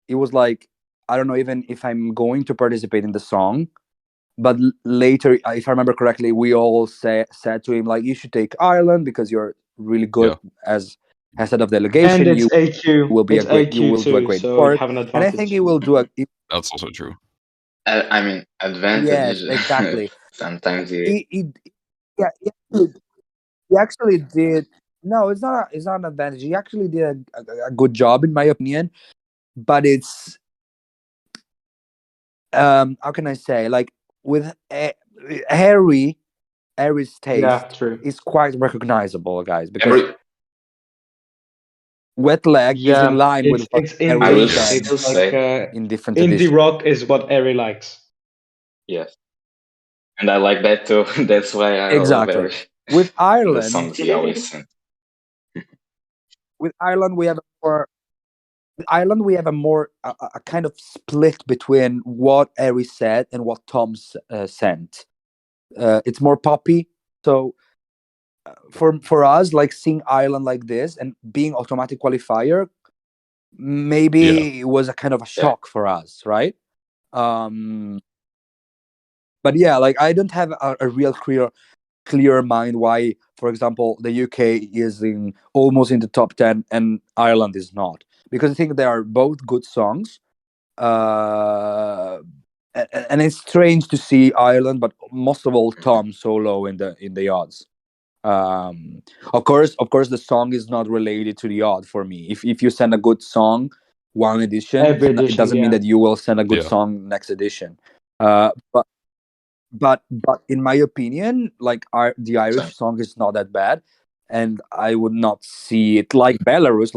it was like I don't know even if I'm going to participate in the song. But later, if I remember correctly, we all said to him like, "You should take Ireland because you're really good Yeah. as head of And delegation. You it's AQ. will be a It's great. You AQ will do a too, great so you work." have an And I think advantage. he will do a. That's also true. I mean, Yes, advantage. exactly. Sometimes you. He yeah, he actually did. No, it's not an advantage. He actually did a good job, in my opinion. But it's how can I say, like with Harry, Harry's Yeah, taste true. is quite recognizable, guys, because Every. Wet Leg is in Yeah, line with what it's Harry I indie. will said still It's like say in different indie editions. rock is what Airy likes. yes, and I like that too. That's why I love Exactly. Eric. With The Ireland, songs he always sent. with Ireland we have a more with Ireland we have a kind of split between what Harry said and what Tom sent. It's more poppy. So for us, like seeing Ireland like this and being automatic qualifier, Yeah. maybe it was a kind of a Yeah. shock for us, right? Um, but yeah, like I don't have a real clear mind why, for example, the UK is in almost in the top 10 and Ireland is not, because I think they are both good songs. Uh, and it's strange to see Ireland, but most of all Tom so low in the odds. Um, of course, the song is not related to the odd for me. If you send a good song one edition, Every it edition, doesn't mean yeah. that you will send a good Yeah. song next edition. But in my opinion, like the Same. Irish song is not that bad, and I would not see it like Belarus,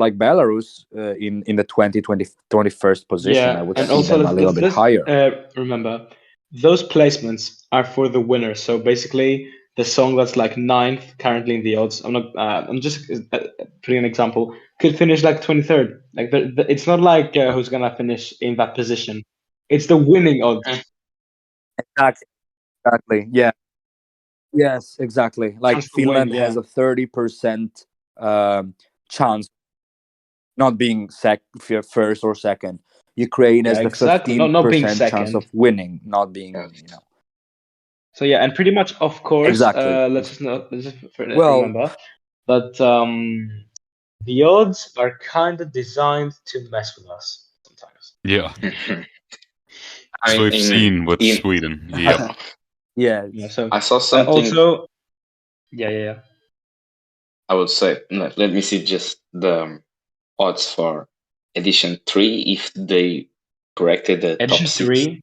in the 21st position. I Yeah, would and see also them a little bit let's higher. remember those placements are for the winner. So basically, the song that's like ninth currently in the odds. I'm not. I'm just putting an example. Could finish like 23rd. Like it's not like who's gonna finish in that position. It's the winning odds. Exactly. Exactly. Yeah. Yes. Exactly. Like Chance to win. Finland has Yeah. a 30% chance not being first or second. Ukraine Yeah. has the Exactly. fifteen Not being percent chance second. of winning, not being Yes. So yeah, and pretty much, of course, exactly. let's just Well, remember that the odds are kind of designed to mess with us sometimes. Yeah. I As mean, we've seen with in Sweden. Yep. yeah, yes. Yeah. So I saw something. also, yeah. I would say. Let me see just the odds for edition 3 if they corrected the Edition top 6. 3. In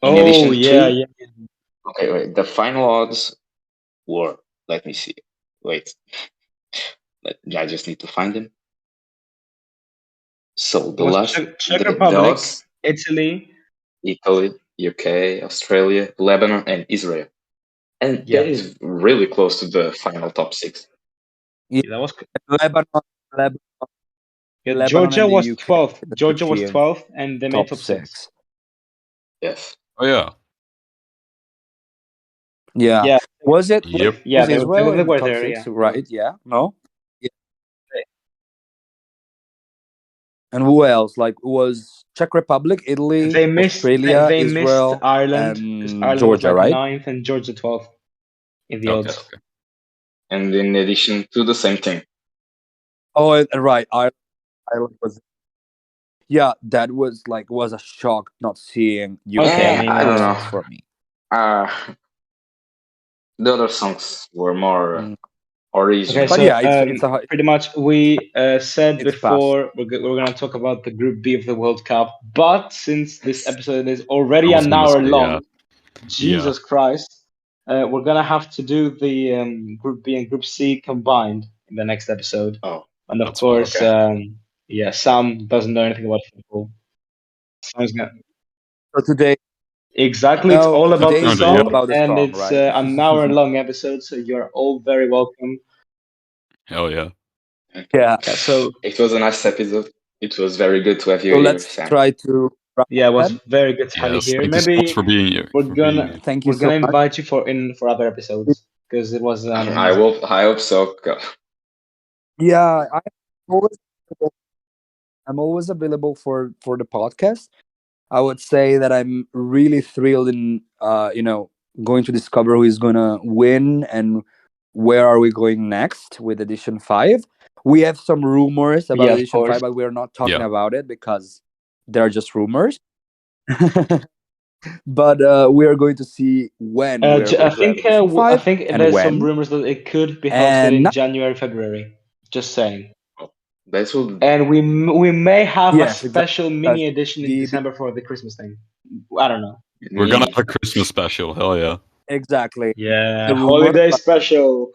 Oh, edition yeah, 3, yeah. okay, wait, the final odds were, let me see. Wait. I just need to find them. So It was Czech the Republic, odds, Italy. Italy, UK, Australia, Lebanon, and Israel. And Yeah, that is really close to the final top 6. that was. Lebanon, Lebanon, Yeah, Lebanon Georgia and the was UK 12th. that Georgia was achieved 12th, and they made top top 6. 6. Yes. Oh yeah. Yeah. Yeah, Was it? Yep. yeah, Was Israel they in the were top there. 6? Yeah. Right? Yeah. No. Yeah. And who else? Like, was Czech Republic, Italy, Australia, They missed Israel, Ireland because and Ireland was Georgia, like right? 9th and Georgia 12th in the Okay. odds. Okay. And in addition to the same thing. Oh, right. Ireland was. Yeah, that was a shock not seeing UK Okay, I in mean, I top don't know. 6 for me. Uh, the other songs were more Mm. original. okay. But So yeah, it's a pretty much we said it's past. before we're gonna talk about the Group B of the World Cup, but since this episode is already I was an gonna hour say, long, yeah. Jesus Christ, we're gonna have to do the Group B and Group C combined in the next episode. Oh, And of That's fine. course, yeah, Sam doesn't know anything about football. Sam's gonna So today, exactly. It's no, all about today the is Kinda, all yeah. song, about the and song, it's right? an hour-long episode, so you're all very welcome. Hell yeah. Yeah. Yeah, so it was a nice episode. It was very good to have you So here, let's Sam. try to wrap yeah, it up was then. very good to have you Yes. here. Thank you so much Maybe for being here. we're gonna Thank you we're so gonna much. invite you for other episodes because it was I hope so. Yeah, always I'm always available for the podcast. I would say that I'm really thrilled in going to discover who is gonna win and where are we going next with edition 5. We have some rumors about yeah, of edition course. 5, but we're not talking Yeah. about it because they're just rumors. But we are going to see when we are I going to have think edition I 5 think and there's some when. rumors that it could be hosted And in not, January, February. Just saying. That will. And we may have a yes, exactly. special mini edition in The, December for the Christmas thing. I don't know. We're gonna have a Christmas special. Hell yeah. exactly. Yeah, The rumors, holiday but special.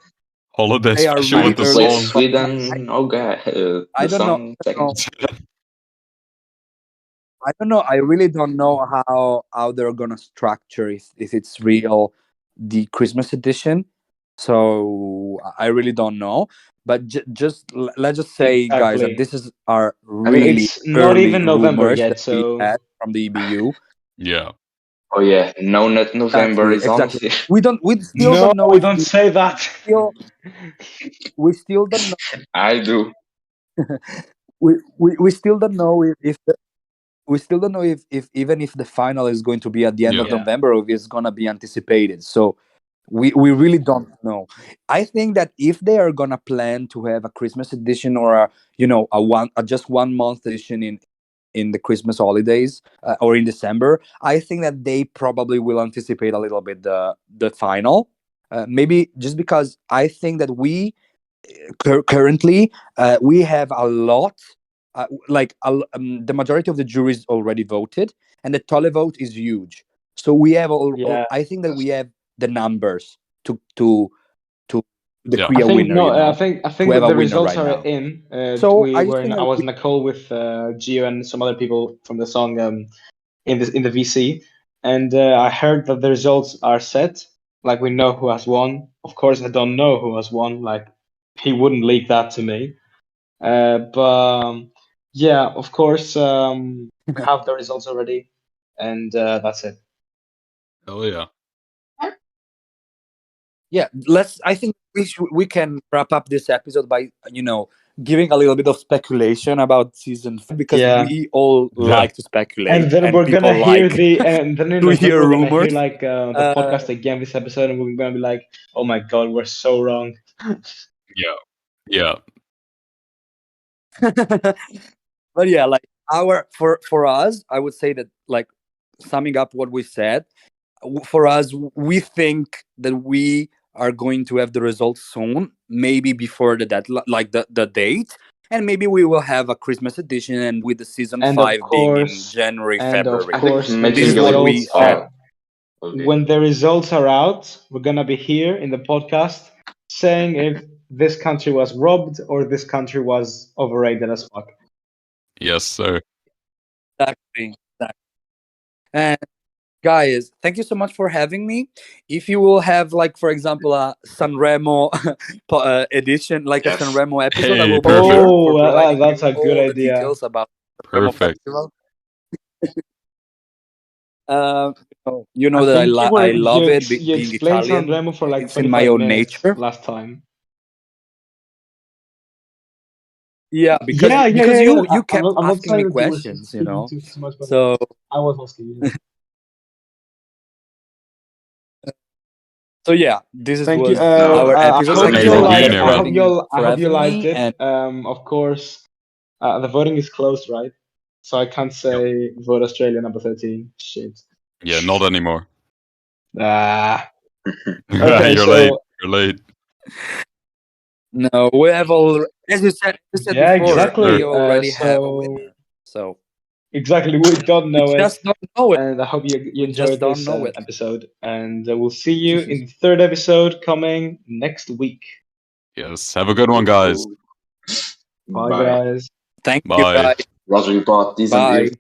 Holiday they are special I really with need the to play early. song. Sweden. Oh god, I the don't know. song I don't second. know. I don't know. I really don't know how they're gonna structure if it's real the Christmas edition. So I really don't know. But let's just say, guys, that Exactly. this is our I mean, really it's not early even November rumors yet, that we so had from the EBU. Yeah. Oh yeah, no, not November Exactly, is exactly. almost here. We still no, don't know if don't say that. we still don't know I do. we still don't know if we still don't know if even if the final is going to be at the end Yeah. of November or if it's gonna be anticipated. So we really don't know. I think that if they are gonna plan to have a Christmas edition or a just 1 month edition in the Christmas holidays or in December, I think that they probably will anticipate a little bit the final. Maybe just because I think that we currently we have a lot the majority of the juries already voted and the televote is huge, so we have Yeah. I think that we have the numbers to Yeah. decree a winner, I think to have that a the winner results right are now. in. So We I were just in, think I that was in a call with Gio and some other people from the song in the VC, and I heard that the results are set. Like we know who has won. Of course, I don't know who has won. Like he wouldn't leak that to me. But yeah, of course, we have the results already, and that's it. Hell yeah. yeah, I think we can wrap up this episode by giving a little bit of speculation about season 5 because Yeah. we all Yeah. like to speculate And then and we're people gonna hear like and then in to November hear we're gonna hear rumors. like the podcast again this episode, and we're gonna be like, oh my god, we're so wrong. Yeah. Yeah. But yeah, like for us, I would say that, like, summing up what we said, for us, we think that we are going to have the results soon, maybe before the deadline, like the date. and maybe we will have a Christmas edition, and with the season And of 5 being in course, January, and of February. I think course, when making This the is a what league we results said. are okay. when the results are out, we're gonna be here in the podcast saying if this country was robbed or this country was overrated as fuck. Yes, sir. Exactly. And guys, thank you so much for having me. If you will have, like, for example, a Sanremo edition, like a Yes. Sanremo episode, I Hey, will be perfect. here Oh, for providing that's you a good all the idea. details about the Sanremo Perfect. festival. You know I that think I love it, you being explained Italian. Sanremo for like It's in my 25 own minutes nature. last time. Yeah, because Yeah. you I'm kept not asking me saying that you were questions, speaking too much, but So I was asking you. so yeah, this Thank you. was No, our I episode. hope Thank you amazing you so much like. being here, for man. I hope you liked me. it. And Of course, the voting is closed, right? So I can't say vote Australia number 13. Shit. Yeah, not anymore. Ah. Okay, You're so late. You're late. no, we have all, as you said yeah, before, exactly. we already have a So winner. So exactly, we don't we know it, just don't know it. and I hope you We just enjoyed don't this know it. episode. And we'll see you in the third episode coming next week. Yes. Have a good one, guys. Bye, Bye. guys. Thank you, Bye. guys. Roger, you bought these and Bye. beers.